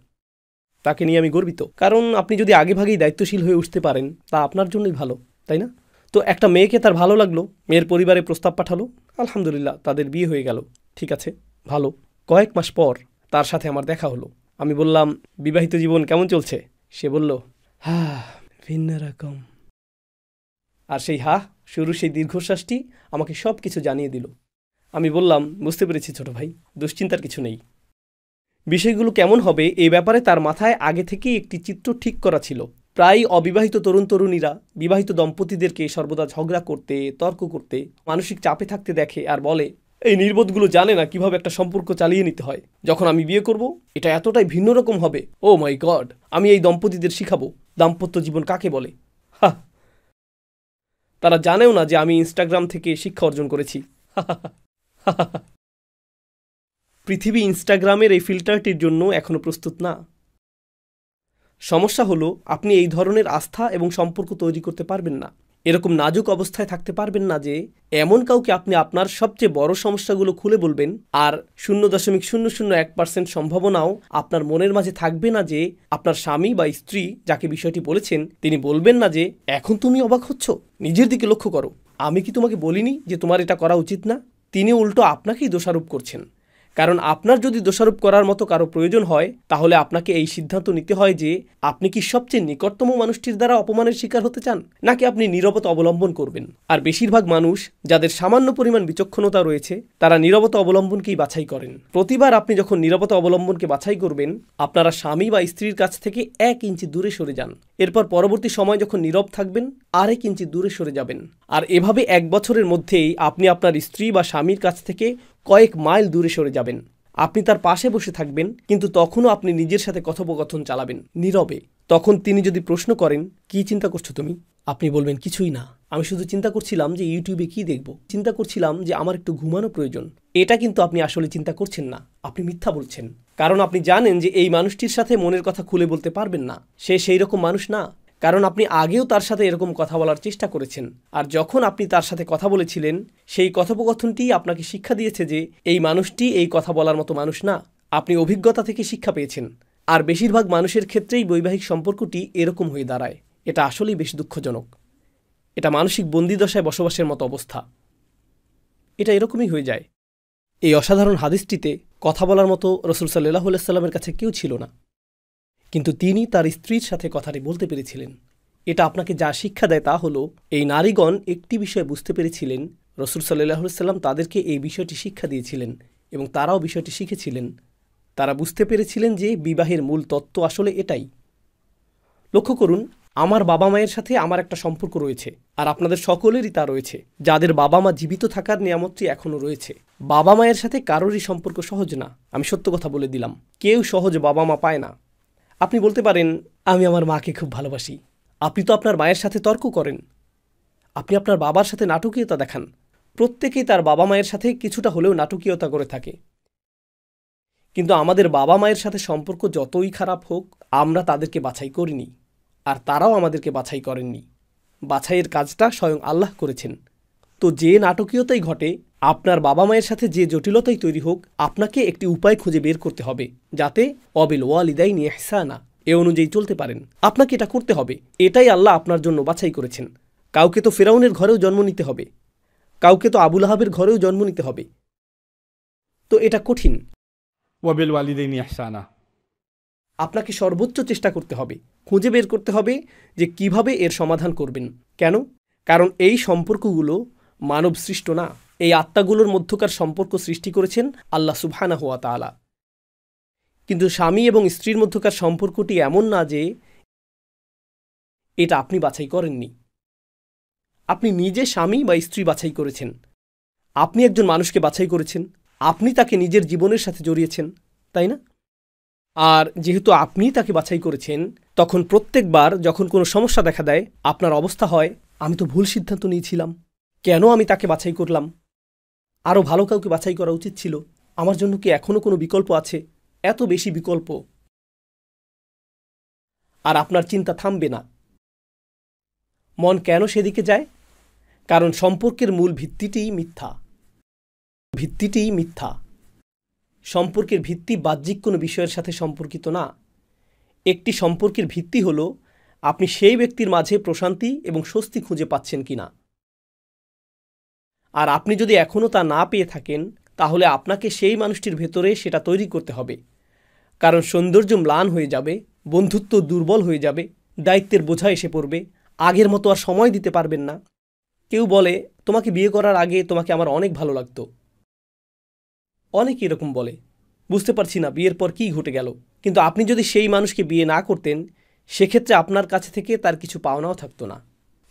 তাকে নিয়ে আমি গর্বিত, কারণ আপনি যদি আগেভাগেই দায়িত্বশীল হয়ে উঠতে পারেন তা আপনার জন্যই ভালো, তাই না? তো একটা মেয়েকে তার ভালো লাগলো, মেয়ের পরিবারে প্রস্তাব পাঠালো, আলহামদুলিল্লাহ তাদের বিয়ে হয়ে গেল, ঠিক আছে, ভালো। কয়েক মাস পর তার সাথে আমার দেখা হলো। আমি বললাম, বিবাহিত জীবন কেমন চলছে? সে বলল, ভিন্ন রকম। আর সেই শুরু সেই দীর্ঘশ্বাসটি আমাকে সব কিছু জানিয়ে দিল। আমি বললাম, বুঝতে পেরেছি ছোট ভাই, দুশ্চিন্তার কিছু নেই। বিষয়গুলো কেমন হবে এই ব্যাপারে তার মাথায় আগে থেকেই একটি চিত্র ঠিক করা ছিল। প্রায় অবিবাহিত তরুণ তরুণীরা বিবাহিত দম্পতিদেরকে সর্বদা ঝগড়া করতে, তর্ক করতে, মানসিক চাপে থাকতে দেখে আর বলে, এই নির্বোধগুলো জানে না কিভাবে একটা সম্পর্ক চালিয়ে নিতে হয়। যখন আমি বিয়ে করব এটা এতটাই ভিন্ন রকম হবে, ও মাই গড, আমি এই দম্পতিদের শিখাবো দাম্পত্য জীবন কাকে বলে। তারা জানেও না যে আমি ইনস্টাগ্রাম থেকে শিক্ষা অর্জন করেছি। পৃথিবী ইনস্টাগ্রামের এই ফিল্টারটির জন্য এখনো প্রস্তুত না। সমস্যা হলো আপনি এই ধরনের আস্থা এবং সম্পর্ক তৈরি করতে পারবেন না। এরকম নাজুক অবস্থায় থাকতে পারবেন না যে এমন কাউকে আপনি আপনার সবচেয়ে বড় সমস্যাগুলো খুলে বলবেন, আর 0.001% সম্ভাবনাও আপনার মনের মাঝে থাকবে না যে আপনার স্বামী বা স্ত্রী যাকে বিষয়টি বলেছেন তিনি বলবেন না যে, এখন তুমি অবাক হচ্ছ, নিজের দিকে লক্ষ্য করো, আমি কি তোমাকে বলিনি যে তোমার এটা করা উচিত না? তিনি উল্টো আপনাকেই দোষারোপ করছেন। কারণ আপনার যদি দোষারোপ করার মতো কারো প্রয়োজন হয় তাহলে আপনাকে এই সিদ্ধান্ত নিতে হয় যে আপনি কি সবচেয়ে নিকটতম মানুষটির দ্বারা অপমানের শিকার হতে চান, নাকি আপনি নীরবতা অবলম্বন করবেন। আর বেশিরভাগ মানুষ যাদের সামান্য পরিমাণ বিচক্ষণতা রয়েছে তারা নীরবতা অবলম্বনকেই বাছাই করেন। প্রতিবার আপনি যখন নীরবতা অবলম্বনকে বাছাই করবেন আপনারা স্বামী বা স্ত্রীর কাছ থেকে 1 ইঞ্চি দূরে সরে যান। এরপর পরবর্তী সময় যখন নীরব থাকবেন আরেক ইঞ্চি দূরে সরে যাবেন। আর এভাবে 1 বছরের মধ্যেই আপনি আপনার স্ত্রী বা স্বামীর কাছ থেকে কয়েক মাইল দূরে সরে যাবেন। আপনি তার পাশে বসে থাকবেন, কিন্তু তখনও আপনি নিজের সাথে কথোপকথন চালাবেন নীরবে। তখন তিনি যদি প্রশ্ন করেন, কি চিন্তা করছো তুমি? আপনি বলবেন, কিছুই না, আমি শুধু চিন্তা করছিলাম যে ইউটিউবে কি দেখব, চিন্তা করছিলাম যে আমার একটু ঘুমানো প্রয়োজন। এটা কিন্তু আপনি আসলে চিন্তা করছেন না, আপনি মিথ্যা বলছেন। কারণ আপনি জানেন যে এই মানুষটির সাথে মনের কথা খুলে বলতে পারবেন না, সে সেই রকম মানুষ না। কারণ আপনি আগেও তার সাথে এরকম কথা বলার চেষ্টা করেছেন, আর যখন আপনি তার সাথে কথা বলেছিলেন সেই কথোপকথনটি আপনাকে শিক্ষা দিয়েছে যে এই মানুষটি এই কথা বলার মতো মানুষ না। আপনি অভিজ্ঞতা থেকে শিক্ষা পেয়েছেন। আর বেশিরভাগ মানুষের ক্ষেত্রেই বৈবাহিক সম্পর্কটি এরকম হয়ে দাঁড়ায়। এটা আসলেই বেশ দুঃখজনক। এটা মানসিক বন্দিদশায় বসবাসের মতো অবস্থা। এটা এরকমই হয়ে যায়। এই অসাধারণ হাদিসটিতে কথা বলার মতো রাসূল সাল্লাল্লাহু আলাইহি ওয়াসাল্লামের কাছে কেউ ছিল না, কিন্তু তিনি তার স্ত্রীর সাথে কথাটি বলতে পেরেছিলেন। এটা আপনাকে যা শিক্ষা দেয় তা হলো, এই নারীগণ একটি বিষয় বুঝতে পেরেছিলেন, রাসূল সাল্লাল্লাহু আলাইহি ওয়াসাল্লাম তাদেরকে এই বিষয়টি শিক্ষা দিয়েছিলেন এবং তারাও বিষয়টি শিখেছিলেন। তারা বুঝতে পেরেছিলেন যে বিবাহের মূল তত্ত্ব আসলে এটাই। লক্ষ্য করুন, আমার বাবা মায়ের সাথে আমার একটা সম্পর্ক রয়েছে, আর আপনাদের সকলেরই তা রয়েছে, যাদের বাবা মা জীবিত থাকার নিয়ামতটি এখনও রয়েছে। বাবা মায়ের সাথে কারোরই সম্পর্ক সহজ না, আমি সত্য কথা বলে দিলাম। কেউ সহজ বাবা মা পায় না। আপনি বলতে পারেন, আমি আমার মাকে খুব ভালোবাসি। আপনি তো আপনার মায়ের সাথে তর্ক করেন, আপনি আপনার বাবার সাথে নাটকীয়তা দেখান। প্রত্যেকেই তার বাবা মায়ের সাথে কিছুটা হলেও নাটকীয়তা করে থাকে। কিন্তু আমাদের বাবা মায়ের সাথে সম্পর্ক যতই খারাপ হোক, আমরা তাদেরকে বাছাই করিনি, আর তারাও আমাদেরকে বাছাই করেননি। বাছাইয়ের কাজটা স্বয়ং আল্লাহ করেছেন। তো যে নাটকীয়তাই ঘটে, আপনার বাবা মায়ের সাথে যে জটিলতাই তৈরি হোক, আপনাকে একটি উপায় খুঁজে বের করতে হবে যাতে অবিল ওয়ালিদাইনি ইহসানা এ অনুযায়ী চলতে পারেন। আপনাকে এটা করতে হবে। এটাই আল্লাহ আপনার জন্য বাছাই করেছেন। কাউকে তো ফেরাউনের ঘরেও জন্ম নিতে হবে, কাউকে তো আবুল আহাবের ঘরেও জন্ম নিতে হবে। তো এটা কঠিন। ওয়াবিল ওয়ালিদাইনি ইহসানা। আপনাকে সর্বোচ্চ চেষ্টা করতে হবে, খুঁজে বের করতে হবে যে কিভাবে এর সমাধান করবেন। কেন? কারণ এই সম্পর্কগুলো মানব সৃষ্ট না। এই আত্মাগুলোর মধ্যকার সম্পর্ক সৃষ্টি করেছেন আল্লাহ সুবহানাহু ওয়া তাআলা। কিন্তু স্বামী এবং স্ত্রীর মধ্যকার সম্পর্কটি এমন না যে এটা আপনি বাছাই করেননি। আপনি নিজে স্বামী বা স্ত্রী বাছাই করেছেন। আপনি একজন মানুষকে বাছাই করেছেন, আপনি তাকে নিজের জীবনের সাথে জড়িয়েছেন, তাই না? আর যেহেতু আপনি তাকে বাছাই করেছেন, তখন প্রত্যেকবার যখন কোনো সমস্যা দেখা দেয়, আপনার অবস্থা হয়, আমি তো ভুল সিদ্ধান্ত নিয়েছিলাম, কেন আমি তাকে বাছাই করলাম? আরও ভালো কাউকে বাছাই করা উচিত ছিল। আমার জন্য কি এখনও কোনো বিকল্প আছে? এত বেশি বিকল্প। আর আপনার চিন্তা থামবে না। মন কেন সেদিকে যায়? কারণ সম্পর্কের মূল ভিত্তিটিই মিথ্যা। ভিত্তিটিই মিথ্যা। সম্পর্কের ভিত্তি বাহ্যিক কোনো বিষয়ের সাথে সম্পর্কিত না। একটি সম্পর্কের ভিত্তি হল আপনি সেই ব্যক্তির মাঝে প্রশান্তি এবং স্বস্তি খুঁজে পাচ্ছেন কিনা। আর আপনি যদি এখনও তা না পেয়ে থাকেন, তাহলে আপনাকে সেই মানুষটির ভেতরে সেটা তৈরি করতে হবে। কারণ সৌন্দর্য ম্লান হয়ে যাবে, বন্ধুত্ব দুর্বল হয়ে যাবে, দায়িত্বের বোঝা এসে পড়বে, আগের মতো আর সময় দিতে পারবেন না। কেউ বলে, তোমাকে বিয়ে করার আগে তোমাকে আমার অনেক ভালো লাগতো। অনেকে এরকম বলে। বুঝতে পারছি না বিয়ের পর কী ঘটে গেল। কিন্তু আপনি যদি সেই মানুষকে বিয়ে না করতেন, সেক্ষেত্রে আপনার কাছে থেকে তার কিছু পাওনাও থাকতো না।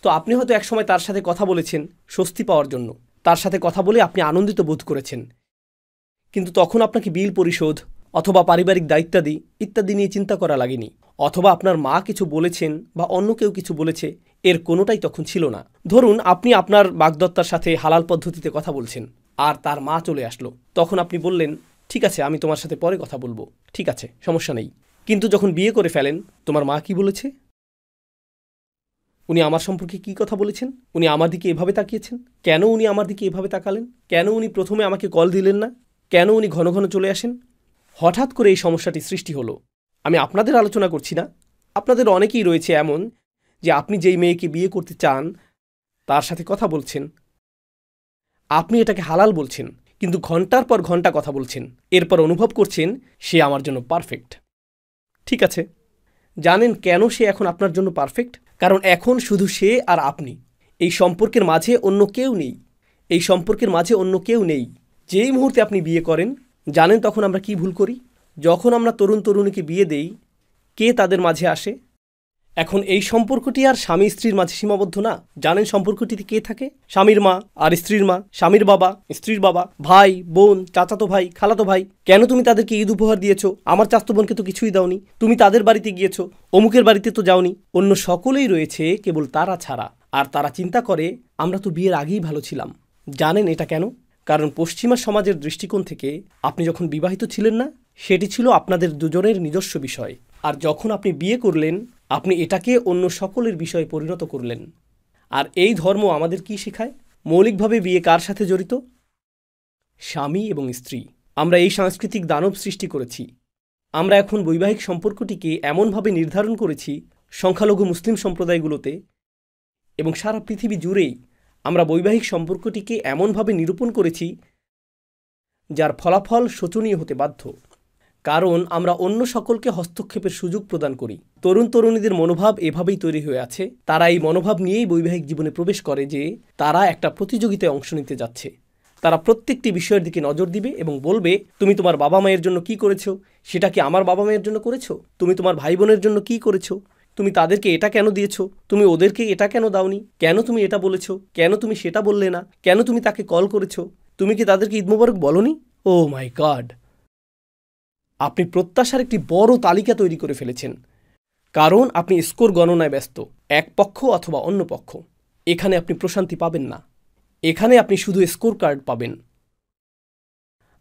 তো আপনি হয়তো একসময় তার সাথে কথা বলেছেন স্বস্তি পাওয়ার জন্য, তার সাথে কথা বলে আপনি আনন্দিত বোধ করেছেন, কিন্তু তখন আপনাকে বিল পরিশোধ অথবা পারিবারিক দায়িত্বাদি ইত্যাদি নিয়ে চিন্তা করা লাগেনি। অথবা আপনার মা কিছু বলেছেন বা অন্য কেউ কিছু বলেছে, এর কোনোটাই তখন ছিল না। ধরুন আপনি আপনার বাগদত্তার সাথে হালাল পদ্ধতিতে কথা বলছেন, আর তার মা চলে আসলো। তখন আপনি বললেন, ঠিক আছে, আমি তোমার সাথে পরে কথা বলবো, ঠিক আছে, সমস্যা নেই। কিন্তু যখন বিয়ে করে ফেলেন, তোমার মা কি বলেছে? উনি আমার সম্পর্কে কি কথা বলেছেন? উনি আমার দিকে এভাবে তাকিয়েছেন কেন? উনি আমার দিকে এভাবে তাকালেন কেন? উনি প্রথমে আমাকে কল দিলেন না কেন? উনি ঘন ঘন চলে আসেন। হঠাৎ করে এই সমস্যাটি সৃষ্টি হলো। আমি আপনাদের আলোচনা করছি না, আপনাদের অনেকেই রয়েছে এমন যে আপনি যেই মেয়েকে বিয়ে করতে চান তার সাথে কথা বলছেন, আপনি এটাকে হালাল বলছেন, কিন্তু ঘন্টার পর ঘন্টা কথা বলছেন, এরপর অনুভব করছেন সে আমার জন্য পারফেক্ট। ঠিক আছে, জানেন কেন সে এখন আপনার জন্য পারফেক্ট? কারণ এখন শুধু সে আর আপনি। এই সম্পর্কের মাঝে অন্য কেউ নেই। এই সম্পর্কের মাঝে অন্য কেউ নেই। যেই মুহূর্তে আপনি বিয়ে করেন, জানেন তখন আমরা কি ভুল করি? যখন আমরা তরুণ তরুণীকে বিয়ে দেই, কে তাদের মাঝে আসে? এখন এই সম্পর্কটি আর স্বামী স্ত্রীর মাঝে সীমাবদ্ধ না। জানেন সম্পর্কটিতে কে থাকে? স্বামীর মা আর স্ত্রীর মা, স্বামীর বাবা, স্ত্রীর বাবা, ভাই, বোন, চাচাতো ভাই, খালাতো ভাই। কেন তুমি তাদেরকে ঈদ উপহার দিয়েছো? আমার চাচাতো বোনকে তো কিছুই দাওনি। তুমি তাদের বাড়িতে গিয়েছো, অমুকের বাড়িতে তো যাওনি। অন্য সকলেই রয়েছে, কেবল তারা ছাড়া। আর তারা চিন্তা করে আমরা তো বিয়ের আগেই ভালো ছিলাম। জানেন এটা কেন? কারণ পশ্চিমা সমাজের দৃষ্টিকোণ থেকে আপনি যখন বিবাহিত ছিলেন না, সেটি ছিল আপনাদের দুজনের নিজস্ব বিষয়। আর যখন আপনি বিয়ে করলেন, আপনি এটাকে অন্য সকলের বিষয়ে পরিণত করলেন। আর এই ধর্ম আমাদের কি শেখায়? মৌলিকভাবে বিয়ে কার সাথে জড়িত? স্বামী এবং স্ত্রী। আমরা এই সাংস্কৃতিক দানব সৃষ্টি করেছি। আমরা এখন বৈবাহিক সম্পর্কটিকে এমনভাবে নির্ধারণ করেছি সংখ্যালঘু মুসলিম সম্প্রদায়গুলোতে এবং সারা পৃথিবী জুড়েই আমরা বৈবাহিক সম্পর্কটিকে এমনভাবে নিরূপণ করেছি যার ফলাফল শোচনীয় হতে বাধ্য। কারণ আমরা অন্য সকলকে হস্তক্ষেপের সুযোগ প্রদান করি। তরুণ তরুণীদের মনোভাব এভাবেই তৈরি হয়ে আছে। তারা এই মনোভাব নিয়েই বৈবাহিক জীবনে প্রবেশ করে যে তারা একটা প্রতিযোগিতায় অংশ নিতে যাচ্ছে। তারা প্রত্যেকটি বিষয়ের দিকে নজর দিবে এবং বলবে, তুমি তোমার বাবা মায়ের জন্য কি করেছো? সেটা কি আমার বাবা মায়ের জন্য করেছো? তুমি তোমার ভাই বোনের জন্য কি করেছো? তুমি তাদেরকে এটা কেন দিয়েছো? তুমি ওদেরকে এটা কেন দাওনি? কেন তুমি এটা বলেছো? কেন তুমি সেটা বললে না? কেন তুমি তাকে কল করেছো? তুমি কি তাদেরকে ঈদ মোবারক বলনি? ও মাই গড! আপনি প্রত্যাশার একটি বড় তালিকা তৈরি করে ফেলেছেন। কারণ আপনি স্কোর গণনায় ব্যস্ত, এক পক্ষ অথবা অন্য পক্ষ। এখানে আপনি প্রশান্তি পাবেন না। এখানে আপনি শুধু স্কোর কার্ড পাবেন।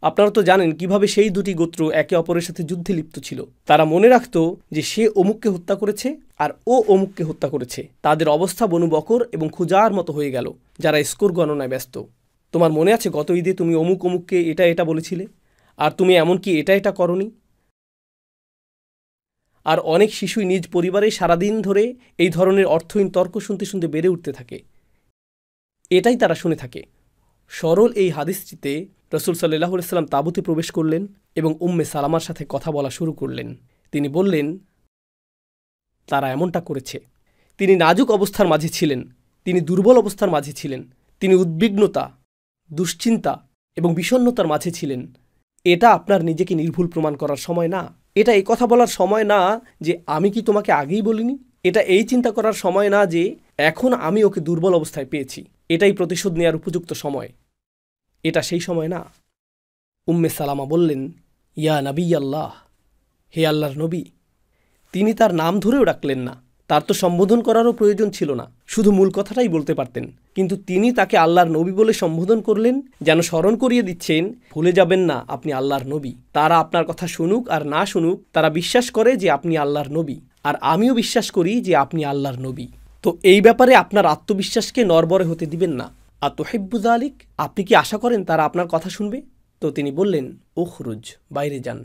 আপনারা তো জানেন কিভাবে সেই দুটি গোত্র একে অপরের সাথে যুদ্ধে লিপ্ত ছিল। তারা মনে রাখত যে সে অমুককে হত্যা করেছে আর ও অমুককে হত্যা করেছে। তাদের অবস্থা বনু বকর এবং খুজার মতো হয়ে গেল, যারা স্কোর গণনায় ব্যস্ত। তোমার মনে আছে গত ঈদে তুমি অমুক অমুককে এটা এটা বলেছিলে, আর তুমি এমনকি এটা এটা করনি। আর অনেক শিশুই নিজ পরিবারে সারাদিন ধরে এই ধরনের অর্থহীন তর্ক শুনতে শুনতে বেড়ে উঠতে থাকে। এটাই তারা শুনে থাকে। সরল এই হাদিসটিতে রাসূল সাল্লাল্লাহু আলাইহি ওয়াসাল্লাম তাঁবুতে প্রবেশ করলেন এবং উম্মে সালামার সাথে কথা বলা শুরু করলেন। তিনি বললেন, তারা এমনটা করেছে। তিনি নাজুক অবস্থার মাঝে ছিলেন, তিনি দুর্বল অবস্থার মাঝে ছিলেন, তিনি উদ্বিগ্নতা, দুশ্চিন্তা এবং বিষণ্ণতার মাঝে ছিলেন। এটা আপনার নিজেকে নির্ভুল প্রমাণ করার সময় না। এটা এই কথা বলার সময় না যে আমি কি তোমাকে আগেই বলিনি। এটা এই চিন্তা করার সময় না যে এখন আমি ওকে দুর্বল অবস্থায় পেয়েছি, এটাই প্রতিশোধ নেওয়ার উপযুক্ত সময়। এটা সেই সময় না। উম্মে সালামা বললেন, ইয়া নবী আল্লাহ, হে আল্লাহর নবী। তিনি তার নাম ধরেও ডাকলেন না। তার তো সম্বোধন করারও প্রয়োজন ছিল না, শুধু মূল কথাটাই বলতে পারতেন। কিন্তু তিনি তাকে আল্লাহর নবী বলে সম্বোধন করলেন, যেন স্মরণ করিয়ে দিচ্ছেন, ভুলে যাবেন না আপনি আল্লাহর নবী। তারা আপনার কথা শুনুক আর না শুনুক, তারা বিশ্বাস করে যে আপনি আল্লাহর নবী, আর আমিও বিশ্বাস করি যে আপনি আল্লাহর নবী। তো এই ব্যাপারে আপনার আত্মবিশ্বাসকে নড়বড়ে হতে দিবেন না। আতুহিব্বু যালিক, আপনি কি আশা করেন তারা আপনার কথা শুনবে? তো তিনি বললেন, উখরুজ, বাইরে যান।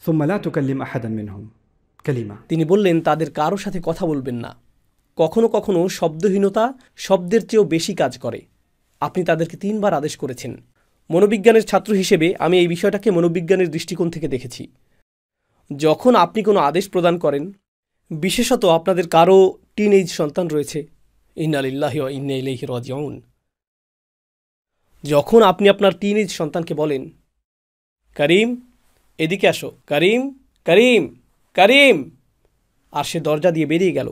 ثم لا تكلم أحدا منهم كلمة। তিনি বললেন, তাদের কারো সাথে কথা বলবেন না। কখনো কখনো শব্দহীনতা শব্দের চেয়েও বেশি কাজ করে। আপনি তাদেরকে 3 বার আদেশ করেছেন। মনোবিজ্ঞানের ছাত্র হিসেবে আমি এই বিষয়টাকে মনোবিজ্ঞানের দৃষ্টিকোণ থেকে দেখেছি। যখন আপনি কোনো আদেশ প্রদান করেন, বিশেষত আপনাদের কারো টিনএজ সন্তান রয়েছে, ইন্না লিল্লাহি ওয়া ইন্না ইলাইহি রাজিউন, যখন আপনি আপনার টিনএজ সন্তানকে বলেন, করিম এদিকে আসো, করিম করিম করিম, আর সে দরজা দিয়ে বেরিয়ে গেল।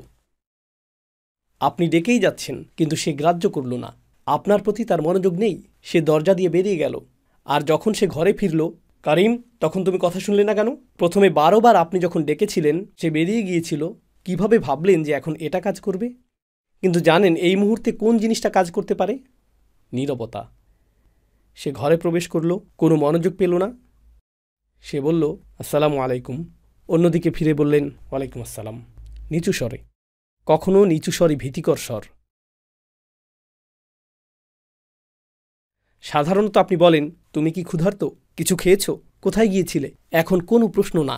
আপনি ডেকেই যাচ্ছেন, কিন্তু সে গ্রাহ্য করল না। আপনার প্রতি তার মনোযোগ নেই, সে দরজা দিয়ে বেরিয়ে গেল। আর যখন সে ঘরে ফিরল, করিম তখন তুমি কথা শুনলে না কেন? প্রথমে 12 বার আপনি যখন ডেকেছিলেন, সে বেরিয়ে গিয়েছিল। কিভাবে ভাবলেন যে এখন এটা কাজ করবে? কিন্তু জানেন এই মুহূর্তে কোন জিনিসটা কাজ করতে পারে? নীরবতা। সে ঘরে প্রবেশ করল, কোনো মনোযোগ পেল না। সে বলল, আসসালামু আলাইকুম। অন্যদিকে ফিরে বললেন, ওয়ালাইকুম আসসালাম, নিচু স্বরে। কখনো নিচু স্বরই ভীতিকর স্বর। সাধারণত আপনি বলেন, তুমি কি ক্ষুধার্ত? কিছু খেয়েছো? কোথায় গিয়েছিলে? এখন কোনো প্রশ্ন না।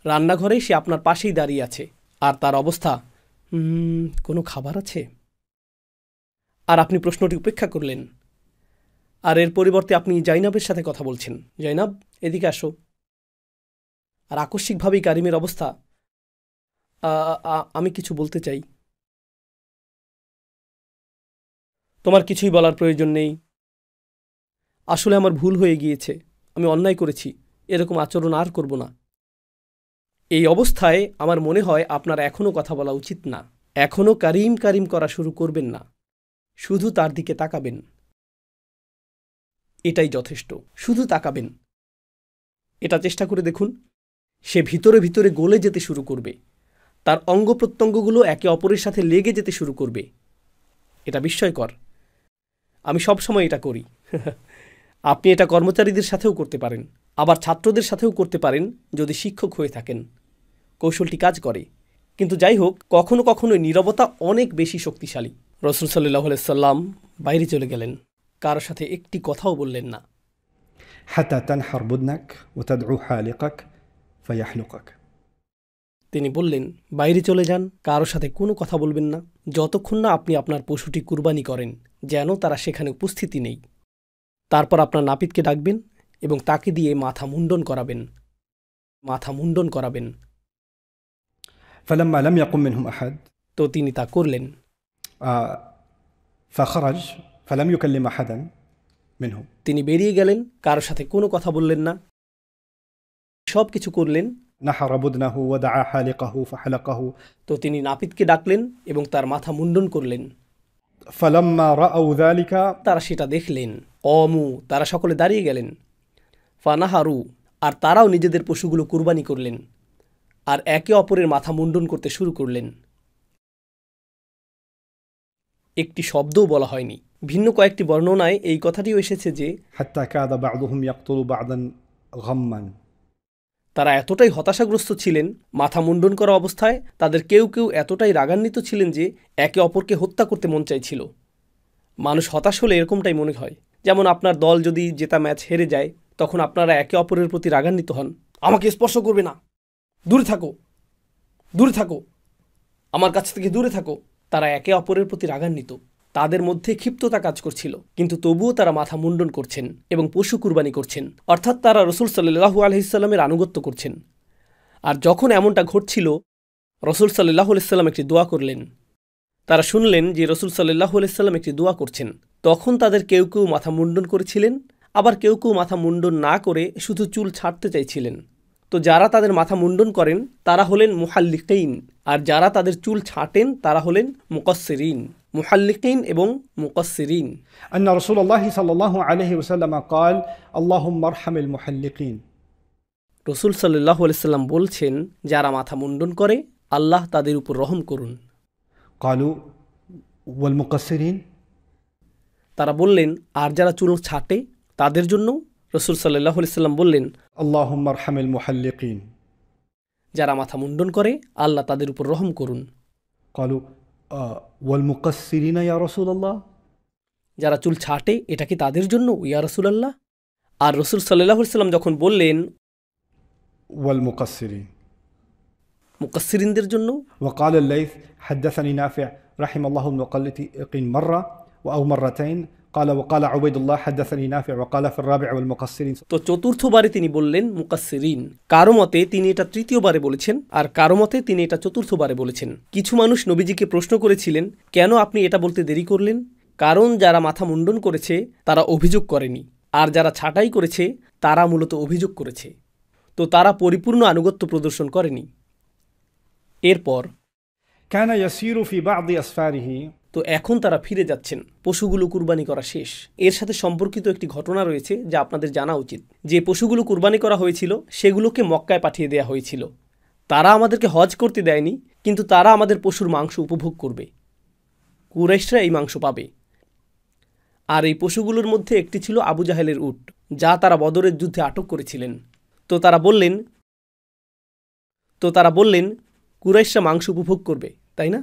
রান্নাঘরে সে আপনার পাশেই দাঁড়িয়ে আছে, আর তার অবস্থা, কোনো খাবার আছে? আর আপনি প্রশ্নটি উপেক্ষা করলেন। আর এর পরিবর্তে আপনি জাইনাবের সাথে কথা বলছেন, জাইনাব এদিকে আসো। আর আকস্মিকভাবেই কারিমের অবস্থা, আমি কিছু বলতে চাই। তোমার কিছুই বলার প্রয়োজন নেই। আসলে আমার ভুল হয়ে গিয়েছে, আমি অন্যায় করেছি, এরকম আচরণ আর করব না। এই অবস্থায় আমার মনে হয় আপনার এখনও কথা বলা উচিত না, এখনও কারিম কারিম করা শুরু করবেন না, শুধু তার দিকে তাকাবেন, এটাই যথেষ্ট। শুধু তাকাবেন। এটা চেষ্টা করে দেখুন। সে ভিতরে ভিতরে গলে যেতে শুরু করবে, তার অঙ্গ প্রত্যঙ্গগুলো একে অপরের সাথে লেগে যেতে শুরু করবে। এটা বিস্ময়কর। আমি সবসময় এটা করি। আপনি এটা কর্মচারীদের সাথেও করতে পারেন, আবার ছাত্রদের সাথেও করতে পারেন যদি শিক্ষক হয়ে থাকেন। কৌশলটি কাজ করে। কিন্তু যাই হোক, কখনো কখনো নীরবতা অনেক বেশি শক্তিশালী। রাসূল সাল্লাল্লাহু আলাইহি সাল্লাম বাইরে চলে গেলেন, কারো সাথে একটি কথাও বললেন না। حتى تنحر بدنك وتدعو حالقك فيحلقك. তিনি বললেন, বাইরে চলে যান, কারো সাথে কোনো কথা বলবেন না, যতক্ষণ না আপনি আপনার পশুটি কুরবানি করেন, যেন তারা সেখানে উপস্থিতি নেই। তারপর আপনার নাপিতকে ডাকবেন এবং তাকে দিয়ে মাথা মুন্ডন করাবেন। মাথা মুন্ডন করাবেন। فلما لم يقم منهم أحد তো তিনি তা করলেন। فخرج فلم يكلم أحدا منهم. তিনি বেরিয়ে গেলেন, কারো সাথে কোনো কথা বললেন না, সব কিছু করলেন। نحر بدنه ودعا حالقه فحلقه. তো তিনি নাপিতকে ডাকলেন এবং তার মাথা মুন্ডন করলেন। فلما رأوا ذلك তারা সেটা দেখলেন। অমু, তারা সকলে দাঁড়িয়ে গেলেন। ফানাহারু, আর তারাও নিজেদের পশুগুলো কুরবানি করলেন আর একে অপরের মাথা মুন্ডন করতে শুরু করলেন। একটি শব্দও বলা হয়নি। ভিন্ন কয়েকটি বর্ণনায় এই কথাটিও এসেছে যে حتى كاد بعضهم يقتل بعضا غما. তারা এতটাই হতাশাগ্রস্ত ছিলেন, মাথা মুন্ডন করা অবস্থায় তাদের কেউ কেউ এতটাই রাগান্বিত ছিলেন যে একে অপরকে হত্যা করতে মন চাইছিল। মানুষ হতাশ হলে এরকমটাই মনে হয়। যেমন আপনার দল যদি জেতা ম্যাচ হেরে যায়, তখন আপনারা একে অপরের প্রতি রাগান্বিত হন। আমাকে স্পর্শ করবে না, দূরে থাকো, দূরে থাকো, আমার কাছ থেকে দূরে থাকো। তারা একে অপরের প্রতি রাগান্বিত, তাদের মধ্যে ক্ষিপ্ততা কাজ করছিল, কিন্তু তবুও তারা মাথা মুন্ডন করছেন এবং পশু কুরবানি করছেন, অর্থাৎ তারা রাসূল সাল্লাল্লাহু আলাইহি সাল্লামের আনুগত্য করছেন। আর যখন এমনটা ঘটছিল, রাসূল সাল্লাল্লাহু আলাইহি সাল্লাম একটি দোয়া করলেন। তারা শুনলেন যে রাসূল সাল্লাল্লাহু আলাইহি সাল্লাম একটি দোয়া করছেন। তখন তাদের কেউ কেউ মাথা মুন্ডন করেছিলেন, আবার কেউ কেউ মাথা মুন্ডন না করে শুধু চুল ছাড়তে চাইছিলেন। তো যারা তাদের মাথা মুন্ডন করেন তারা হলেন মুহাল্লিকিন, আর যারা তাদের চুল ছাঁটেন তারা হলেন মুকাসসিরিন। মুহাল্লিকিন এবং মুকাসসিরিন। أن رسول الله صلى الله عليه وسلم قال اللهم ارحم المحلقين. রাসূল সাল্লাল্লাহু আলাইহি সাল্লাম বলছেন, যারা মাথা মুন্ডন করে আল্লাহ তাদের উপর রহম করুন। قالوا والمقصرين. তারা বললেন, আর যারা চুল ছাঁটে তাদের জন্য? রাসূল সাল্লাল্লাহু আলাইহি সাল্লাম বললেন, اللهم ارحم المحلقين. যারা মাথা মুন্ডন করে আল্লাহ তাদের উপর রহম করুন। قالوا والمقصرين يا رسول الله. যারা চুল ছাঁটে এটা কি তাদের জন্য ইয়া রাসূলুল্লাহ? আর রাসূল সাল্লাল্লাহু আলাইহি সাল্লাম যখন বললেন والمقصرين মুকাসসিরিনদের জন্য, وقال الليث حدثني نافع رحم الله المقلقين مرة أو مرتين قال وقال عبيد الله حدثني نافع وقال في الرابع والمقصرين. তো চতুর্থবারে তিনি বললেন মুকাসসিরিন। কারো মতে তিনি এটা তৃতীয়বারে বলেছেন, আর কারো মতে তিনি এটা চতুর্থবারে বলেছেন। কিছু মানুষ নবীজিকে প্রশ্ন করেছিলেন, কেন আপনি এটা বলতে দেরি করলেন? কারণ যারা মাথা মুন্ডন করেছে তারা অভিযোগ করেনি, আর যারা ছাঁটাই করেছে তারা মূলত অভিযোগ করেছে। তো তারা পরিপূর্ণ আনুগত্য প্রদর্শন করেনি। এরপর كان يسير في بعض أسفاره. তো এখন তারা ফিরে যাচ্ছেন, পশুগুলো কুরবানি করা শেষ। এর সাথে সম্পর্কিত একটি ঘটনা রয়েছে যা আপনাদের জানা উচিত। যে পশুগুলো কুরবানি করা হয়েছিল সেগুলোকে মক্কায় পাঠিয়ে দেওয়া হয়েছিল। তারা আমাদেরকে হজ করতে দেয়নি, কিন্তু তারা আমাদের পশুর মাংস উপভোগ করবে। কুরাইশরা এই মাংস পাবে। আর এই পশুগুলোর মধ্যে একটি ছিল আবু জাহেলের উট, যা তারা বদরের যুদ্ধে আটক করেছিলেন। তো তারা বললেন কুরাইশরা মাংস উপভোগ করবে, তাই না?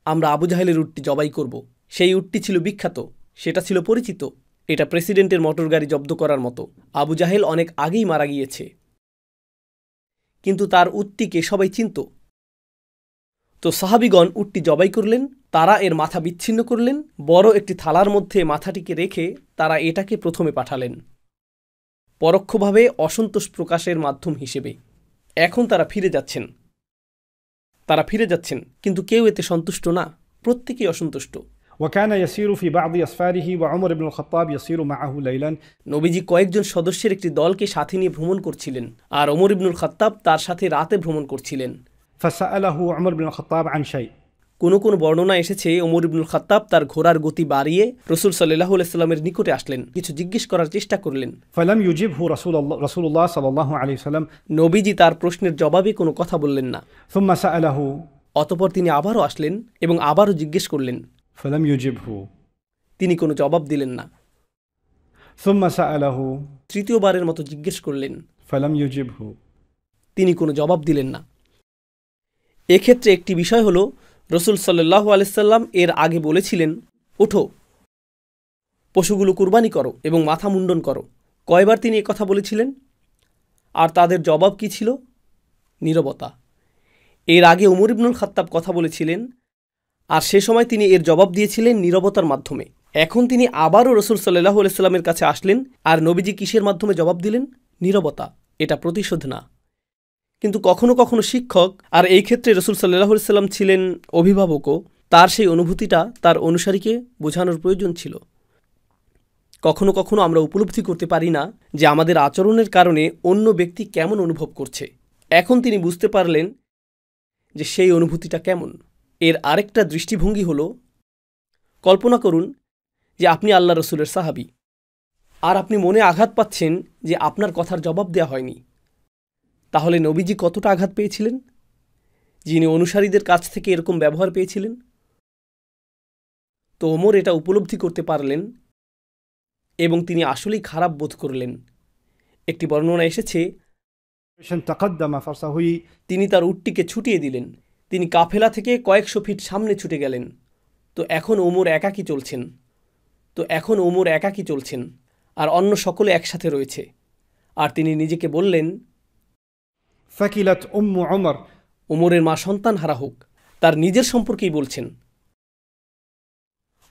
আমরা আবু জাহেলের উটটি জবাই করব। সেই উটটি ছিল বিখ্যাত, সেটা ছিল পরিচিত। এটা প্রেসিডেন্টের মোটর গাড়ি জব্দ করার মতো। আবু জাহেল অনেক আগেই মারা গিয়েছে, কিন্তু তার উটটিকে সবাই চিনত। তো সাহাবীগণ উটটি জবাই করলেন, তারা এর মাথা বিচ্ছিন্ন করলেন, বড় একটি থালার মধ্যে মাথাটিকে রেখে তারা এটাকে প্রথমে পাঠালেন, পরোক্ষভাবে অসন্তোষ প্রকাশের মাধ্যম হিসেবে। এখন তারা ফিরে যাচ্ছেন, কিন্তু কেউ এতে সন্তুষ্ট না, প্রত্যেকেই অসন্তুষ্ট। وكان يسير في بعض أسفاره وعمر بن الخطاب يسير معه ليلا নবীজি কয়েকজন সদস্যের একটি দলকে সাথে নিয়ে ভ্রমণ করছিলেন আর ওমর ইবনুল খাত্তাব তার সাথে রাতে ভ্রমণ করছিলেন। فسأله عمر بن الخطاب عن شيء কোনো বর্ণনা এসেছে ওমর ইবনুল খাত্তাব তার ঘোড়ার গতি বাড়িয়ে রাসূল সাল্লাল্লাহু আলাইহি সাল্লামের নিকটে আসলেন, কিছু জিজ্ঞেস করার চেষ্টা করলেন। فلم يجبه رسول الله صلى الله عليه وسلم নবীজি তার প্রশ্নের জবাবে কোনো কথা বললেন না। ثم سأله অতঃপর তিনি আবারও আসলেন এবং আবারও জিজ্ঞেস করলেন, فلم يجبه তিনি কোনো জবাব দিলেন না। ثم سأله তৃতীয়বারের মতো জিজ্ঞেস করলেন, فلم يجبه তিনি কোনো জবাব দিলেন না। এক্ষেত্রে একটি বিষয় হলো রাসূল সাল্লাল্লাহু আলাইহি সাল্লাম এর আগে বলেছিলেন, ওঠো, পশুগুলো কুরবানি করো এবং মাথা মুন্ডন করো। কয়বার তিনি কথা বলেছিলেন? আর তাদের জবাব কি ছিল? নীরবতা। এর আগে ওমর ইবনুল খাত্তাব কথা বলেছিলেন আর সে সময় তিনি এর জবাব দিয়েছিলেন নীরবতার মাধ্যমে। এখন তিনি আবারও রাসূল সাল্লাল্লাহু আলাইহি সাল্লামের কাছে আসলেন আর নবীজি কিসের মাধ্যমে জবাব দিলেন? নীরবতা। এটা প্রতিশোধ না, কিন্তু কখনো কখনো শিক্ষক, আর এই ক্ষেত্রে রাসূল সাল্লাল্লাহু আলাইহি সাল্লাম ছিলেন অভিভাবকও, তার সেই অনুভূতিটা তার অনুসারীকে বোঝানোর প্রয়োজন ছিল। কখনো কখনো আমরা উপলব্ধি করতে পারি না যে আমাদের আচরণের কারণে অন্য ব্যক্তি কেমন অনুভব করছে। এখন তিনি বুঝতে পারলেন যে সেই অনুভূতিটা কেমন। এর আরেকটা দৃষ্টিভঙ্গি হলো, কল্পনা করুন যে আপনি আল্লাহ রসুলের সাহাবী আর আপনি মনে আঘাত পাচ্ছেন যে আপনার কথার জবাব দেওয়া হয়নি। তাহলে নবীজি কতটা আঘাত পেয়েছিলেন, যিনি অনুসারীদের কাছ থেকে এরকম ব্যবহার পেয়েছিলেন? তো ওমর এটা উপলব্ধি করতে পারলেন এবং তিনি আসলেই খারাপ বোধ করলেন। একটি বর্ণনা এসেছে তিনি তার উটটিকে ছুটিয়ে দিলেন, তিনি কাফেলা থেকে কয়েকশো ফিট সামনে ছুটে গেলেন। তো এখন ওমর একাকী চলছেন আর অন্য সকলে একসাথে রয়েছে। আর তিনি নিজেকে বললেন, ওমরের মা সন্তান হারা হোক। তার নিজের সম্পর্কেই বলছেন,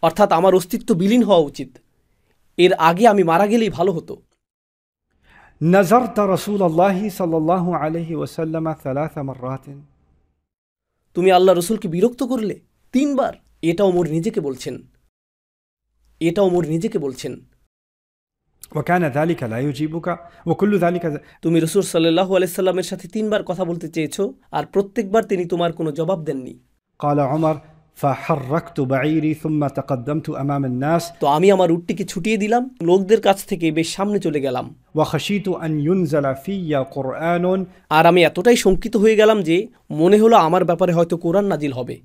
অর্থাৎ আমার অস্তিত্ব বিলীন হওয়া উচিত, এর আগে আমি মারা গেলেই ভালো হতো। نظرت رسول الله صلى الله عليه وسلم 3 مرات তুমি আল্লাহ রসুলকে বিরক্ত করলে 3 বার। এটা ওমর নিজেকে বলছেন। وكان ذلك لا يجيبك وكل ذلك তুমি রাসূল সাল্লাল্লাহু আলাইহি সাল্লামের সাথে 3 বার কথা বলতে চেয়েছো আর প্রত্যেকবার তিনি তোমার কোনো জবাব দেননি। قال عمر فحركت بعيري ثم تقدمت امام الناس তো আমি আমার উটটিকে ছুটিয়ে দিলাম, লোকদের কাছ থেকে বেশ সামনে চলে গেলাম। وخشيت ان ينزل في قرآن আর আমি এতটাই শঙ্কিত হয়ে গেলাম যে মনে হলো আমার ব্যাপারে হয়তো কোরআন নাজিল হবে,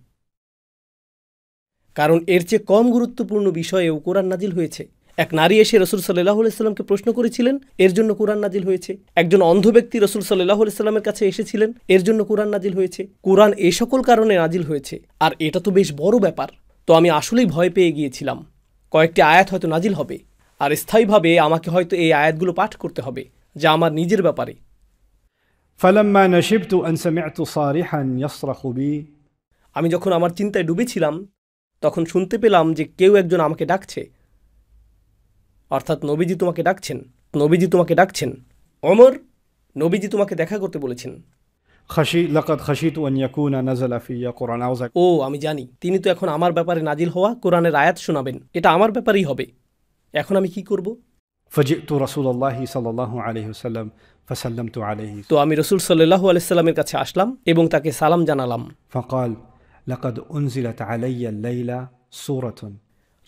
কারণ এর চেয়ে কম গুরুত্বপূর্ণ বিষয়েও কোরআন নাজিল হয়েছে। এক নারী এসে রাসূল সাল্লাল্লাহু আলাইহি সাল্লামকে প্রশ্ন করেছিলেন, এর জন্য কোরআন নাজিল হয়েছে। একজন অন্ধ ব্যক্তি রাসূল সাল্লাল্লাহু আলাইহি সাল্লামের কাছে এসেছিলেন, এর জন্য কোরআন নাজিল হয়েছে। কোরআন এই সকল কারণে নাজিল হয়েছে, আর এটা তো বেশ বড় ব্যাপার। তো আমি আসলেই ভয় পেয়ে গিয়েছিলাম কয়েকটি আয়াত হয়তো নাজিল হবে আর স্থায়ীভাবে আমাকে হয়তো এই আয়াতগুলো পাঠ করতে হবে, যা আমার নিজের ব্যাপারে। فلما نشبت ان سمعت صارحا يصرخ بي আমি যখন আমার চিন্তায় ডুবেছিলাম তখন শুনতে পেলাম যে কেউ একজন আমাকে ডাকছে, অর্থাৎ নবীজি তোমাকে ডাকছেন। ওমর, নবীজি তোমাকে দেখা করতে বলেছেন। لقد خشيت ان يكون نزل في قرآن ও আমি জানি তিনি তো এখন আমার ব্যাপারে নাজিল হওয়া কোরআনের আয়াত শোনাবেন, এটা আমার ব্যাপারেই হবে। এখন আমি কি করব? فجئت رسول الله صلى الله عليه وسلم فسلمت عليه তো আমি রাসূল সাল্লাল্লাহু আলাইহি সাল্লামের কাছে আসলাম এবং তাকে সালাম জানালাম। فقال لقد انزلت علي الليله سوره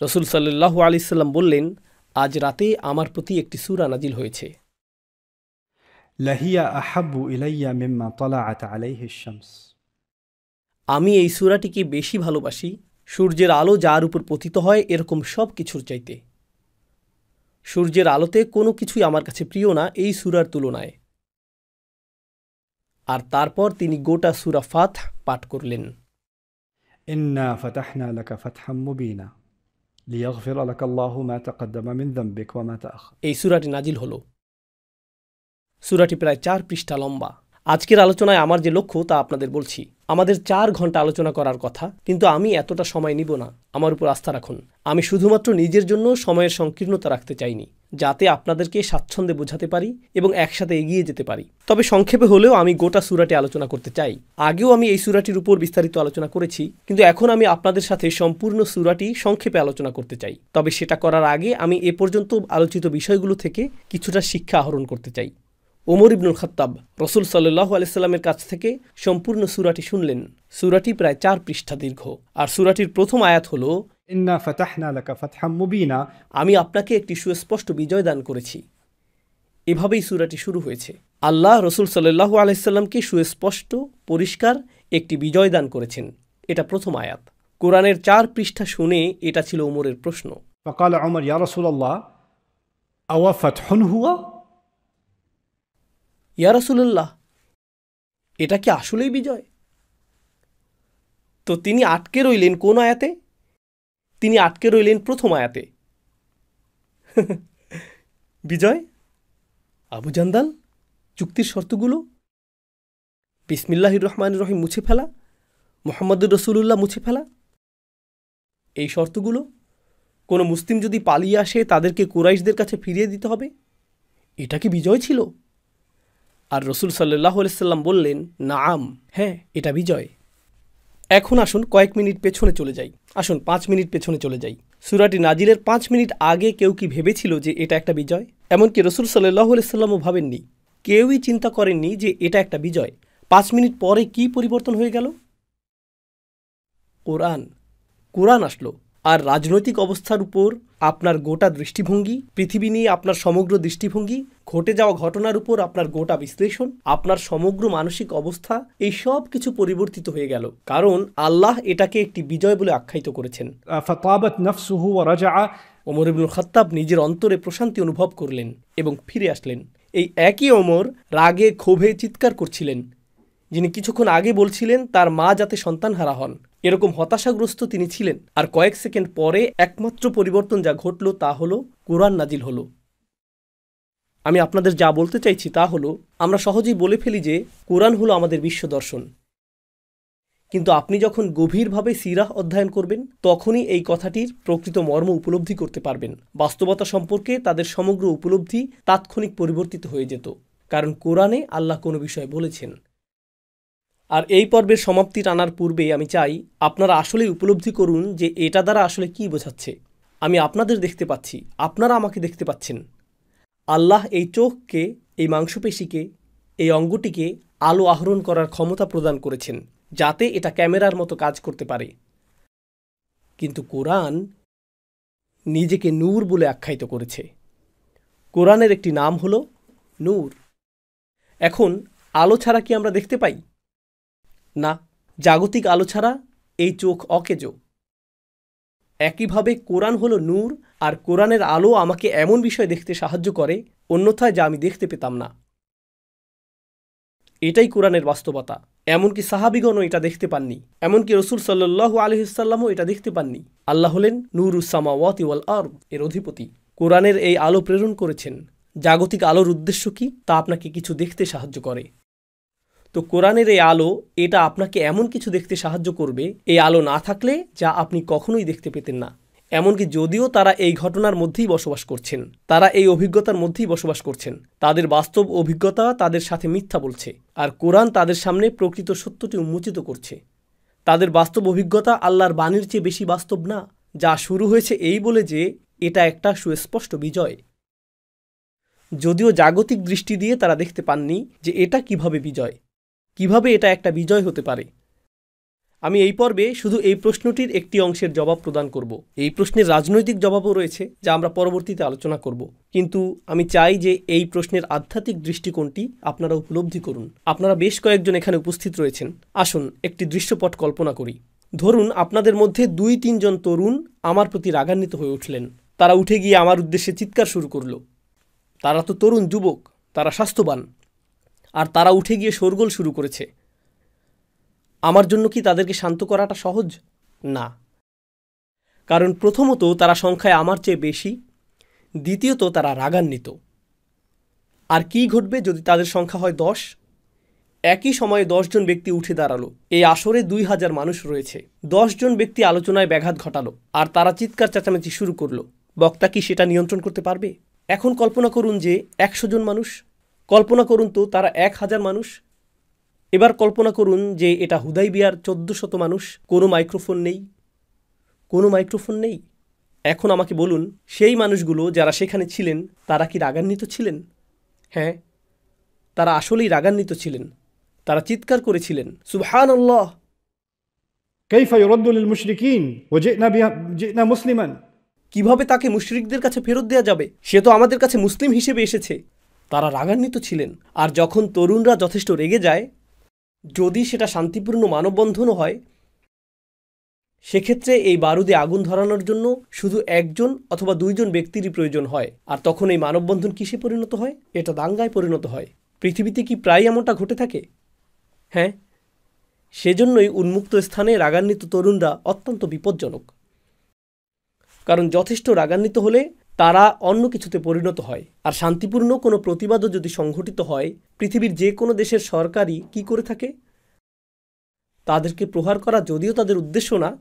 রাসূল সাল্লাল্লাহু আলাইহি সাল্লাম বললেন, আজ রাতে আমার প্রতি একটি সূরা নাজিল হয়েছে। لهي احب الي مما طلعت عليه الشمس আমি এই সূরাটিকে বেশি ভালোবাসি সূর্যের আলো যার উপর পতিত হয় এরকম সব কিছুর চাইতে। সূর্যের আলোতে কোনো কিছুই আমার কাছে প্রিয় না এই সূরার তুলনায়। আর তারপর তিনি গোটা সূরা ফাতহ পাঠ করলেন। إنا فتحنا لك فتحا مبينا ليغفر لك الله ما تقدم من ذنبك وما تأخر এই সূরাটি নাজিল হলো। সূরাটি প্রায় 4 পৃষ্ঠা লম্বা। আজকের আলোচনায় আমার যে লক্ষ্য তা আপনাদের বলছি। আমাদের 4 ঘন্টা আলোচনা করার কথা, কিন্তু আমি এতটা সময় নিব না। আমার উপর আস্থা রাখুন। আমি শুধুমাত্র নিজের জন্য সময়ের সংকীর্ণতা রাখতে চাইনি। যাতে আপনাদেরকে স্বাচ্ছন্দ্যে বোঝাতে পারি এবং একসাথে এগিয়ে যেতে পারি। তবে সংক্ষেপে হলেও আমি গোটা সূরাটি আলোচনা করতে চাই। আগেও আমি এই সূরাটির উপর বিস্তারিত আলোচনা করেছি, কিন্তু এখন আমি আপনাদের সাথে সম্পূর্ণ সূরাটি সংক্ষেপে আলোচনা করতে চাই। তবে সেটা করার আগে আমি এ পর্যন্ত আলোচিত বিষয়গুলো থেকে কিছুটা শিক্ষা আহরণ করতে চাই। ওমর ইবনুল খাত্তাব রাসূল সাল্লাল্লাহু আলাইহি সাল্লামের কাছ থেকে সম্পূর্ণ সূরাটি শুনলেন। সূরাটি প্রায় 4 পৃষ্ঠা দীর্ঘ, আর সূরাটির প্রথম আয়াত হলো, ইন্না ফাতাহনা লাকা ফাতহাম মুবিনা, আমি আপনাকে একটি সুস্পষ্ট বিজয় দান করেছি। এভাবেই সূরাটি শুরু হয়েছে। আল্লাহ রাসূল সাল্লাল্লাহু আলাইহি সাল্লামকে সুস্পষ্ট পরিষ্কার একটি বিজয় দান করেছেন। এটা প্রথম আয়াত। কোরআনের 4 পৃষ্ঠা শুনে এটা ছিল ওমরের প্রশ্ন। فقال عمر يا رسول الله أو فتح هو؟ ইয়া রাসূলুল্লাহ, এটা কি আসলেই বিজয়? তো তিনি আটকে রইলেন কোন আয়াতে? তিনি আটকে রইলেন প্রথম আয়াতে। বিজয়? আবু জান্দাল? চুক্তির শর্তগুলো? বিসমিল্লাহির রহমানির রহিম মুছে ফেলা? মুহাম্মদুর রাসূলুল্লাহ মুছে ফেলা? এই শর্তগুলো? কোনো মুসলিম যদি পালিয়ে আসে তাদেরকে কুরাইশদের কাছে ফিরিয়ে দিতে হবে? এটা কি বিজয় ছিল? আর রাসূল সাল্লাল্লাহু আলাইহি সাল্লাম বললেন, নাআম, হ্যাঁ, এটা বিজয়। এখন আসুন কয়েক মিনিট পেছনে চলে যাই। আসুন 5 মিনিট পেছনে চলে যাই। সূরাটি নাজিলের 5 মিনিট আগে কেউ কি ভেবেছিল যে এটা একটা বিজয়? এমনকি রাসূল সাল্লাল্লাহু আলাইহি সাল্লামও ভাবেননি। কেউই চিন্তা করেননি যে এটা একটা বিজয়। 5 মিনিট পরে কি পরিবর্তন হয়ে গেল? কোরআন আসলো, আর রাজনৈতিক অবস্থার উপর আপনার গোটা দৃষ্টিভঙ্গি, পৃথিবী নিয়ে আপনার সমগ্র দৃষ্টিভঙ্গি, ঘটে যাওয়া ঘটনার উপর আপনার গোটা বিশ্লেষণ, আপনার সমগ্র মানসিক অবস্থা, এই সব কিছু পরিবর্তিত হয়ে গেল। কারণ আল্লাহ এটাকে একটি বিজয় বলে আখ্যায়িত করেছেন। فطابت نفسه ورجع। ওমর ইবনুল খাত্তাব নিজের অন্তরে প্রশান্তি অনুভব করলেন এবং ফিরে আসলেন। এই একই ওমর রাগে ক্ষোভে চিৎকার করছিলেন, যিনি কিছুক্ষণ আগে বলছিলেন তার মা যাতে সন্তানহারা হন। এরকম হতাশাগ্রস্ত তিনি ছিলেন। আর কয়েক সেকেন্ড পরে একমাত্র পরিবর্তন যা ঘটল তা হলো কোরআন নাজিল হলো। আমি আপনাদের যা বলতে চাইছি তা হলো, আমরা সহজেই বলে ফেলি যে কোরআন হলো আমাদের বিশ্ব দর্শন, কিন্তু আপনি যখন গভীরভাবে সিরাহ অধ্যয়ন করবেন তখনই এই কথাটির প্রকৃত মর্ম উপলব্ধি করতে পারবেন। বাস্তবতা সম্পর্কে তাদের সমগ্র উপলব্ধি তাৎক্ষণিক পরিবর্তিত হয়ে যেত, কারণ কোরআনে আল্লাহ কোনো বিষয় বলেছেন। আর এই পর্বের সমাপ্তি টানার পূর্বে আমি চাই আপনারা আসলেই উপলব্ধি করুন যে এটা দ্বারা আসলে কি বোঝাচ্ছে। আমি আপনাদের দেখতে পাচ্ছি, আপনারা আমাকে দেখতে পাচ্ছেন। আল্লাহ এই চোখকে, এই মাংসপেশিকে, এই অঙ্গটিকে আলো আহরণ করার ক্ষমতা প্রদান করেছেন, যাতে এটা ক্যামেরার মতো কাজ করতে পারে। কিন্তু কোরআন নিজেকে নূর বলে আখ্যায়িত করেছে। কোরআনের একটি নাম হলো নূর। এখন আলো ছাড়া কি আমরা দেখতে পাই? না, জাগতিক আলো ছাড়া এই চোখ অকেজো। একইভাবে কোরআন হলো নূর, আর কোরআনের আলো আমাকে এমন বিষয় দেখতে সাহায্য করে অন্যথায় যা আমি দেখতে পেতাম না। এটাই কোরআনের বাস্তবতা। এমনকি সাহাবীগণও এটা দেখতে পাননি, এমনকি রাসূল সাল্লাল্লাহু আলাইহি ওয়াসাল্লামও এটা দেখতে পাননি। আল্লাহ হলেন নূরুস সামাওয়াতি ওয়াল আরদ, এর অধিপতি। কোরআনের এই আলো প্রেরণ করেছেন। জাগতিক আলোর উদ্দেশ্য কি তা আপনাকে কিছু দেখতে সাহায্য করে। তো কোরআনের এই আলো, এটা আপনাকে এমন কিছু দেখতে সাহায্য করবে এই আলো না থাকলে যা আপনি কখনোই দেখতে পেতেন না। এমনকি যদিও তারা এই ঘটনার মধ্যেই বসবাস করছেন, তারা এই অভিজ্ঞতার মধ্যেই বসবাস করছেন, তাদের বাস্তব অভিজ্ঞতা তাদের সাথে মিথ্যা বলছে, আর কোরআন তাদের সামনে প্রকৃত সত্যটি উন্মোচিত করছে। তাদের বাস্তব অভিজ্ঞতা আল্লাহর বাণীর চেয়ে বেশি বাস্তব না, যা শুরু হয়েছে এই বলে যে এটা একটা সুস্পষ্ট বিজয়। যদিও জাগতিক দৃষ্টি দিয়ে তারা দেখতে পাননি যে এটা কিভাবে বিজয়, কিভাবে এটা একটা বিজয় হতে পারে। আমি এই পর্বে শুধু এই প্রশ্নটির একটি অংশের জবাব প্রদান করব। এই প্রশ্নের রাজনৈতিক জবাবও রয়েছে, যা আমরা পরবর্তীতে আলোচনা করব। কিন্তু আমি চাই যে এই প্রশ্নের আধ্যাত্মিক দৃষ্টিকোণটি আপনারা উপলব্ধি করুন। আপনারা বেশ কয়েকজন এখানে উপস্থিত রয়েছেন। আসুন একটি দৃশ্যপট কল্পনা করি। ধরুন আপনাদের মধ্যে 2-3 জন তরুণ আমার প্রতি রাগান্বিত হয়ে উঠলেন। তারা উঠে গিয়ে আমার উদ্দেশ্যে চিৎকার শুরু করল। তারা তো তরুণ যুবক, তারা স্বাস্থ্যবান, আর তারা উঠে গিয়ে শোরগোল শুরু করেছে। আমার জন্য কি তাদেরকে শান্ত করাটা সহজ? না, কারণ প্রথমত তারা সংখ্যায় আমার চেয়ে বেশি, দ্বিতীয়ত তারা রাগান্বিত। আর কি ঘটবে যদি তাদের সংখ্যা হয় 10? একই সময়ে 10 জন ব্যক্তি উঠে দাঁড়ালো। এই আসরে 2000 মানুষ রয়েছে। 10 জন ব্যক্তি আলোচনায় ব্যাঘাত ঘটালো, আর তারা চিৎকার চেঁচামেচি শুরু করলো। বক্তা কি সেটা নিয়ন্ত্রণ করতে পারবে? এখন কল্পনা করুন যে 100 জন মানুষ, কল্পনা করুন তো তারা 1000 মানুষ। এবার কল্পনা করুন যে এটা হুদাইবিয়ার 1400 মানুষ, কোনো মাইক্রোফোন নেই, কোনো মাইক্রোফোন নেই। এখন আমাকে বলুন, সেই মানুষগুলো যারা সেখানে ছিলেন তারা কি রাগান্বিত ছিলেন? হ্যাঁ, তারা আসলেই রাগান্বিত ছিলেন। তারা চিৎকার করেছিলেন, সুবহানাল্লাহ। كيف يرد للمشركين جئنا مسلما। কিভাবে তাকে মুশরিকদের কাছে ফেরত দেওয়া যাবে? সে তো আমাদের কাছে মুসলিম হিসেবে এসেছে। তারা রাগান্বিত ছিলেন। আর যখন তরুণরা যথেষ্ট রেগে যায়, যদি সেটা শান্তিপূর্ণ মানববন্ধনও হয়, সেক্ষেত্রে এই বারুদে আগুন ধরানোর জন্য শুধু 1জন অথবা 2জন ব্যক্তিরই প্রয়োজন হয়। আর তখন এই মানববন্ধন কিসে পরিণত হয়? এটা দাঙ্গায় পরিণত হয়। পৃথিবীতে কি প্রায় এমনটা ঘটে থাকে? হ্যাঁ, সেজন্যই উন্মুক্ত স্থানে রাগান্বিত তরুণরা অত্যন্ত বিপজ্জনক। কারণ যথেষ্ট রাগান্বিত হলে তারা অন্য কিছুতে পরিণত হয়। আর শান্তিপূর্ণ কোনো প্রতিবাদও যদি সংঘটিত হয়, পৃথিবীর যে কোনো দেশের সরকারই কি করে থাকে? তাদেরকে প্রহার করা যদিও তাদের উদ্দেশ্য না,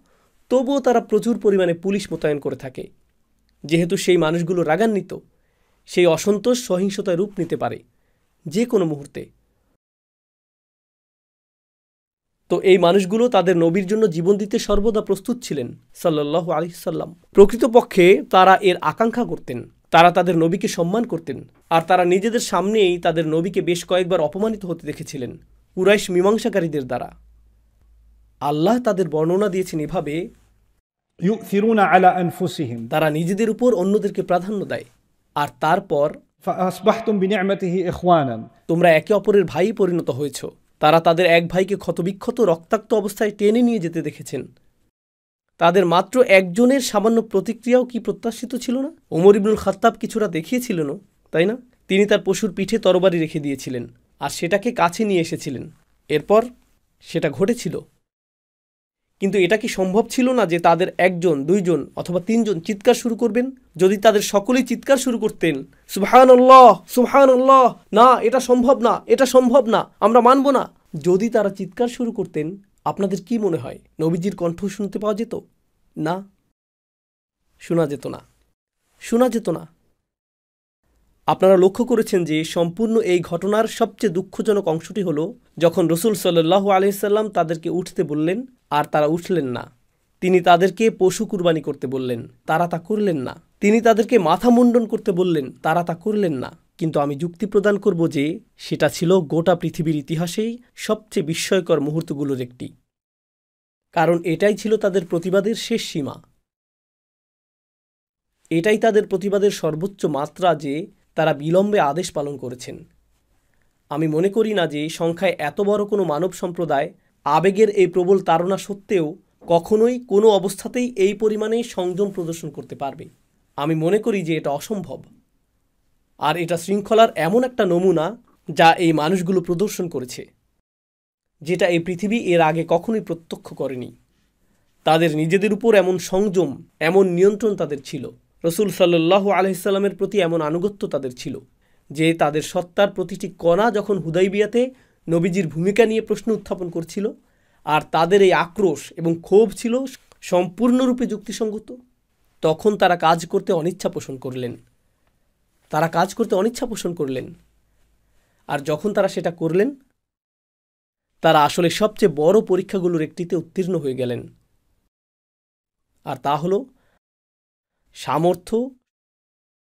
তবুও তারা প্রচুর পরিমাণে পুলিশ মোতায়েন করে থাকে। যেহেতু সেই মানুষগুলো রাগান্বিত, সেই অসন্তোষ সহিংসতায় রূপ নিতে পারে যে কোনো মুহূর্তে। তো এই মানুষগুলো তাদের নবীর জন্য জীবন দিতে সর্বদা প্রস্তুত ছিলেন সাল্লাল্লাহু আলাইহি সাল্লাম। প্রকৃতপক্ষে তারা এর আকাঙ্ক্ষা করতেন, তারা তাদের নবীকে সম্মান করতেন। আর তারা নিজেদের সামনেই তাদের নবীকে বেশ কয়েকবার অপমানিত হতে দেখেছিলেন কুরাইশ মীমাংসাকারীদের দ্বারা। আল্লাহ তাদের বর্ণনা দিয়েছেন এভাবে, يؤثرون على أنفسهم তারা নিজেদের উপর অন্যদেরকে প্রাধান্য দেয়। আর তারপর فأصبحتم بنعمته إخوانا, তোমরা একে অপরের ভাই পরিণত হয়েছ। তারা তাদের এক ভাইকে ক্ষতবিক্ষত রক্তাক্ত অবস্থায় টেনে নিয়ে যেতে দেখেছেন। তাদের মাত্র একজনের সামান্য প্রতিক্রিয়াও কি প্রত্যাশিত ছিল না? ওমর ইবনুল খাত্তাব কিছুটা দেখিয়েছিলেন, তাই না? তিনি তার পশুর পিঠে তরবারি রেখে দিয়েছিলেন আর সেটাকে কাছে নিয়ে এসেছিলেন। এরপর সেটা ঘটেছিল। কিন্তু এটা কি সম্ভব ছিল না যে তাদের 1জন, 2জন অথবা 3জন চিৎকার শুরু করবেন? যদি তাদের সকলেই চিৎকার শুরু করতেন, সুবহানাল্লাহ সুবহানাল্লাহ, না এটা সম্ভব না, এটা সম্ভব না, আমরা মানব না, যদি তারা চিৎকার শুরু করতেন, আপনাদের কি মনে হয় নবীজির কণ্ঠ শুনতে পাওয়া যেত? না, শোনা যেত না, শোনা যেত না। আপনারা লক্ষ্য করেছেন যে সম্পূর্ণ এই ঘটনার সবচেয়ে দুঃখজনক অংশটি হলো যখন রাসূল সাল্লাল্লাহু আলাইহি সাল্লাম তাদেরকে উঠতে বললেন আর তারা উঠলেন না। তিনি তাদেরকে পশু কুরবানি করতে বললেন, তারা তা করলেন না। তিনি তাদেরকে মাথা মুন্ডন করতে বললেন, তারা তা করলেন না। কিন্তু আমি যুক্তি প্রদান করব যে সেটা ছিল গোটা পৃথিবীর ইতিহাসেই সবচেয়ে বিস্ময়কর মুহূর্তগুলোর একটি। কারণ এটাই ছিল তাদের প্রতিবাদের শেষ সীমা। এটাই তাদের প্রতিবাদের সর্বোচ্চ মাত্রা যে তারা বিলম্বে আদেশ পালন করেছেন। আমি মনে করি না যে সংখ্যায় এত বড় কোনো মানব সম্প্রদায় আবেগের এই প্রবল তাড়না সত্ত্বেও কখনোই কোনো অবস্থাতেই এই পরিমাণে সংযম প্রদর্শন করতে পারবে। আমি মনে করি যে এটা অসম্ভব। আর এটা শৃঙ্খলার এমন একটা নমুনা যা এই মানুষগুলো প্রদর্শন করেছে, যেটা এই পৃথিবী এর আগে কখনোই প্রত্যক্ষ করেনি। তাদের নিজেদের উপর এমন সংযম, এমন নিয়ন্ত্রণ তাদের ছিল। রাসূল সাল্লাল্লাহু আলাইহি সাল্লামের প্রতি এমন আনুগত্য তাদের ছিল যে তাদের সত্তার প্রতিটি কণা যখন হুদাইবিয়াতে নবীজির ভূমিকা নিয়ে প্রশ্ন উত্থাপন করছিল, আর তাদের এই আক্রোশ এবং ক্ষোভ ছিল সম্পূর্ণরূপে যুক্তিসঙ্গত, তখন তারা কাজ করতে অনিচ্ছা পোষণ করলেন। তারা কাজ করতে অনিচ্ছা পোষণ করলেন। আর যখন তারা সেটা করলেন, তারা আসলে সবচেয়ে বড় পরীক্ষাগুলোর একটিতে উত্তীর্ণ হয়ে গেলেন। আর তা হলো সামর্থ্য,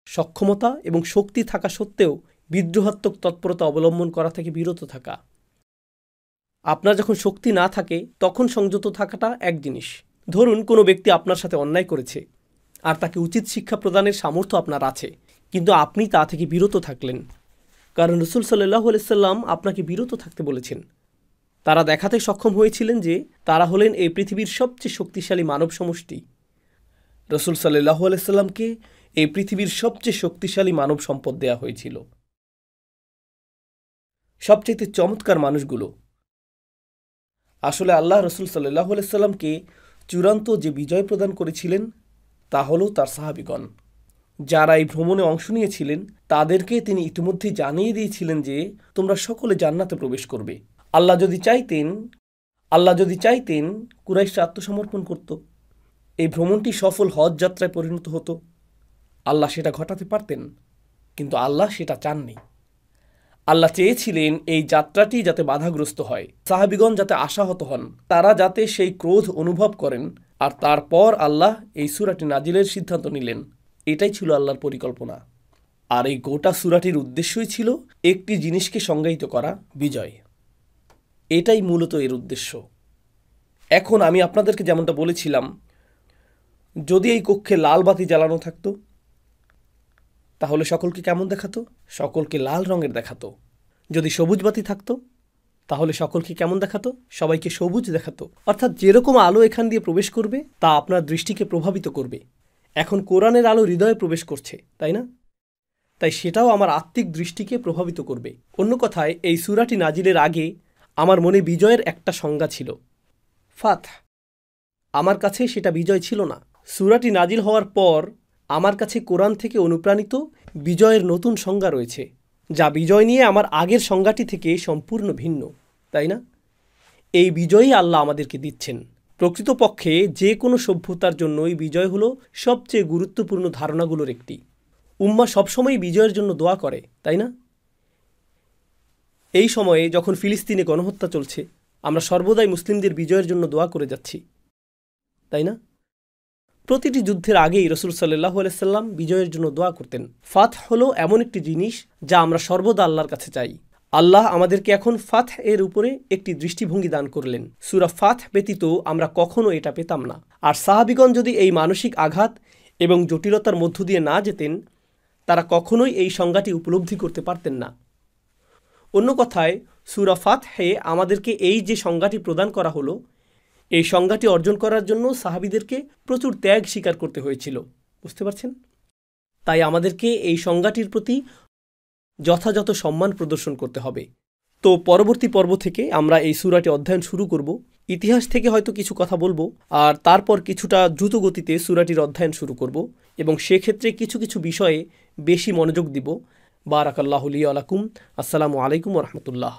সক্ষমতা এবং শক্তি থাকা সত্ত্বেও বিদ্রোহাত্মক তৎপরতা অবলম্বন করা থেকে বিরত থাকা। আপনার যখন শক্তি না থাকে তখন সংযত থাকাটা এক জিনিস। ধরুন কোনো ব্যক্তি আপনার সাথে অন্যায় করেছে আর তাকে উচিত শিক্ষা প্রদানের সামর্থ্য আপনার আছে, কিন্তু আপনি তা থেকে বিরত থাকলেন, কারণ রাসূল সাল্লাল্লাহু আলাইহি সাল্লাম আপনাকে বিরত থাকতে বলেছেন। তারা দেখাতে সক্ষম হয়েছিলেন যে তারা হলেন এই পৃথিবীর সবচেয়ে শক্তিশালী মানব সমষ্টি। রাসূল সাল্লাল্লাহু আলাইহি সাল্লামকে এই পৃথিবীর সবচেয়ে শক্তিশালী মানব সম্পদ দেয়া হয়েছিল। সবচেয়ে চমৎকার মানুষগুলো আসলে আল্লাহ রাসূল সাল্লাল্লাহু আলাইহি সাল্লামকে চূড়ান্ত যে বিজয় প্রদান করেছিলেন তা হলো তার সাহাবীগণ। যারা এই ভ্রমণে অংশ নিয়েছিলেন তাদেরকে তিনি ইতিমধ্যেই জানিয়ে দিয়েছিলেন যে তোমরা সকলে জান্নাতে প্রবেশ করবে। আল্লাহ যদি চাইতেন কুরাইশরা আত্মসমর্পণ করত, এই ভ্রমণটি সফল হজ যাত্রায় পরিণত হতো। আল্লাহ সেটা ঘটাতে পারতেন, কিন্তু আল্লাহ সেটা চাননি। আল্লাহ চেয়েছিলেন এই যাত্রাটি যাতে বাধাগ্রস্ত হয়, সাহাবিগণ যাতে আশাহত হন, তারা যাতে সেই ক্রোধ অনুভব করেন, আর তারপর আল্লাহ এই সূরাটি নাজিলের সিদ্ধান্ত নিলেন। এটাই ছিল আল্লাহর পরিকল্পনা। আর এই গোটা সূরাটির উদ্দেশ্যই ছিল একটি জিনিসকে সংজ্ঞায়িত করা, বিজয়। এটাই মূলত এর উদ্দেশ্য। এখন আমি আপনাদেরকে যেমনটা বলেছিলাম, যদি এই কক্ষে লাল বাতি জ্বালানো থাকতো তাহলে সকলকে কেমন দেখাতো? সকলকে লাল রঙের দেখাতো। যদি সবুজ বাতি থাকতো তাহলে সকলকে কেমন দেখাতো? সবাইকে সবুজ দেখাতো। অর্থাৎ যেরকম আলো এখান দিয়ে প্রবেশ করবে তা আপনার দৃষ্টিকে প্রভাবিত করবে। এখন কোরআনের আলো হৃদয়ে প্রবেশ করছে, তাই না? তাই সেটাও আমার আত্মিক দৃষ্টিকে প্রভাবিত করবে। অন্য কথায়, এই সূরাটি নাজিলের আগে আমার মনে বিজয়ের একটা সংজ্ঞা ছিল, ফাতহ। আমার কাছে সেটা বিজয় ছিল না। সূরাটি নাজিল হওয়ার পর আমার কাছে কোরআন থেকে অনুপ্রাণিত বিজয়ের নতুন সংজ্ঞা রয়েছে, যা বিজয় নিয়ে আমার আগের সংজ্ঞাটি থেকে সম্পূর্ণ ভিন্ন, তাই না? এই বিজয়ই আল্লাহ আমাদেরকে দিচ্ছেন। প্রকৃতপক্ষে যে কোনো সভ্যতার জন্যই বিজয় হলো সবচেয়ে গুরুত্বপূর্ণ ধারণাগুলোর একটি। উম্মাহ সবসময় বিজয়ের জন্য দোয়া করে, তাই না? এই সময়ে যখন ফিলিস্তিনে গণহত্যা চলছে, আমরা সর্বদাই মুসলিমদের বিজয়ের জন্য দোয়া করে যাচ্ছি, তাই না? প্রতিটি যুদ্ধের আগেই রাসূল সাল্লাল্লাহু আলাইহি সাল্লাম বিজয়ের জন্য দোয়া করতেন। ফাতহ হলো এমন একটি জিনিস যা আমরা সর্বদা আল্লাহর কাছে চাই। আল্লাহ আমাদেরকে এখন ফাতহ এর উপরে একটি দৃষ্টিভঙ্গি দান করলেন। সূরা ফাতহ ব্যতীত আমরা কখনো এটা পেতাম না। আর সাহাবীগণ যদি এই মানসিক আঘাত এবং জটিলতার মধ্য দিয়ে না যেতেন, তারা কখনোই এই সংজ্ঞাটি উপলব্ধি করতে পারতেন না। অন্য কথায়, সূরা ফাতহে আমাদেরকে এই যে সংজ্ঞাটি প্রদান করা হলো, এই সংজ্ঞাটি অর্জন করার জন্য সাহাবীদেরকে প্রচুর ত্যাগ স্বীকার করতে হয়েছিল। বুঝতে পারছেন? তাই আমাদেরকে এই সংজ্ঞাটির প্রতি যথাযথ সম্মান প্রদর্শন করতে হবে। তো পরবর্তী পর্ব থেকে আমরা এই সূরাটি অধ্যয়ন শুরু করব। ইতিহাস থেকে হয়তো কিছু কথা বলবো, আর তারপর কিছুটা দ্রুত গতিতে সূরাটির অধ্যয়ন শুরু করব, এবং সেক্ষেত্রে কিছু কিছু বিষয়ে বেশি মনোযোগ দিব। বারাকাল্লাহু লি ওয়া লাকুম। আসসালামু আলাইকুম ওয়া রাহমাতুল্লাহ।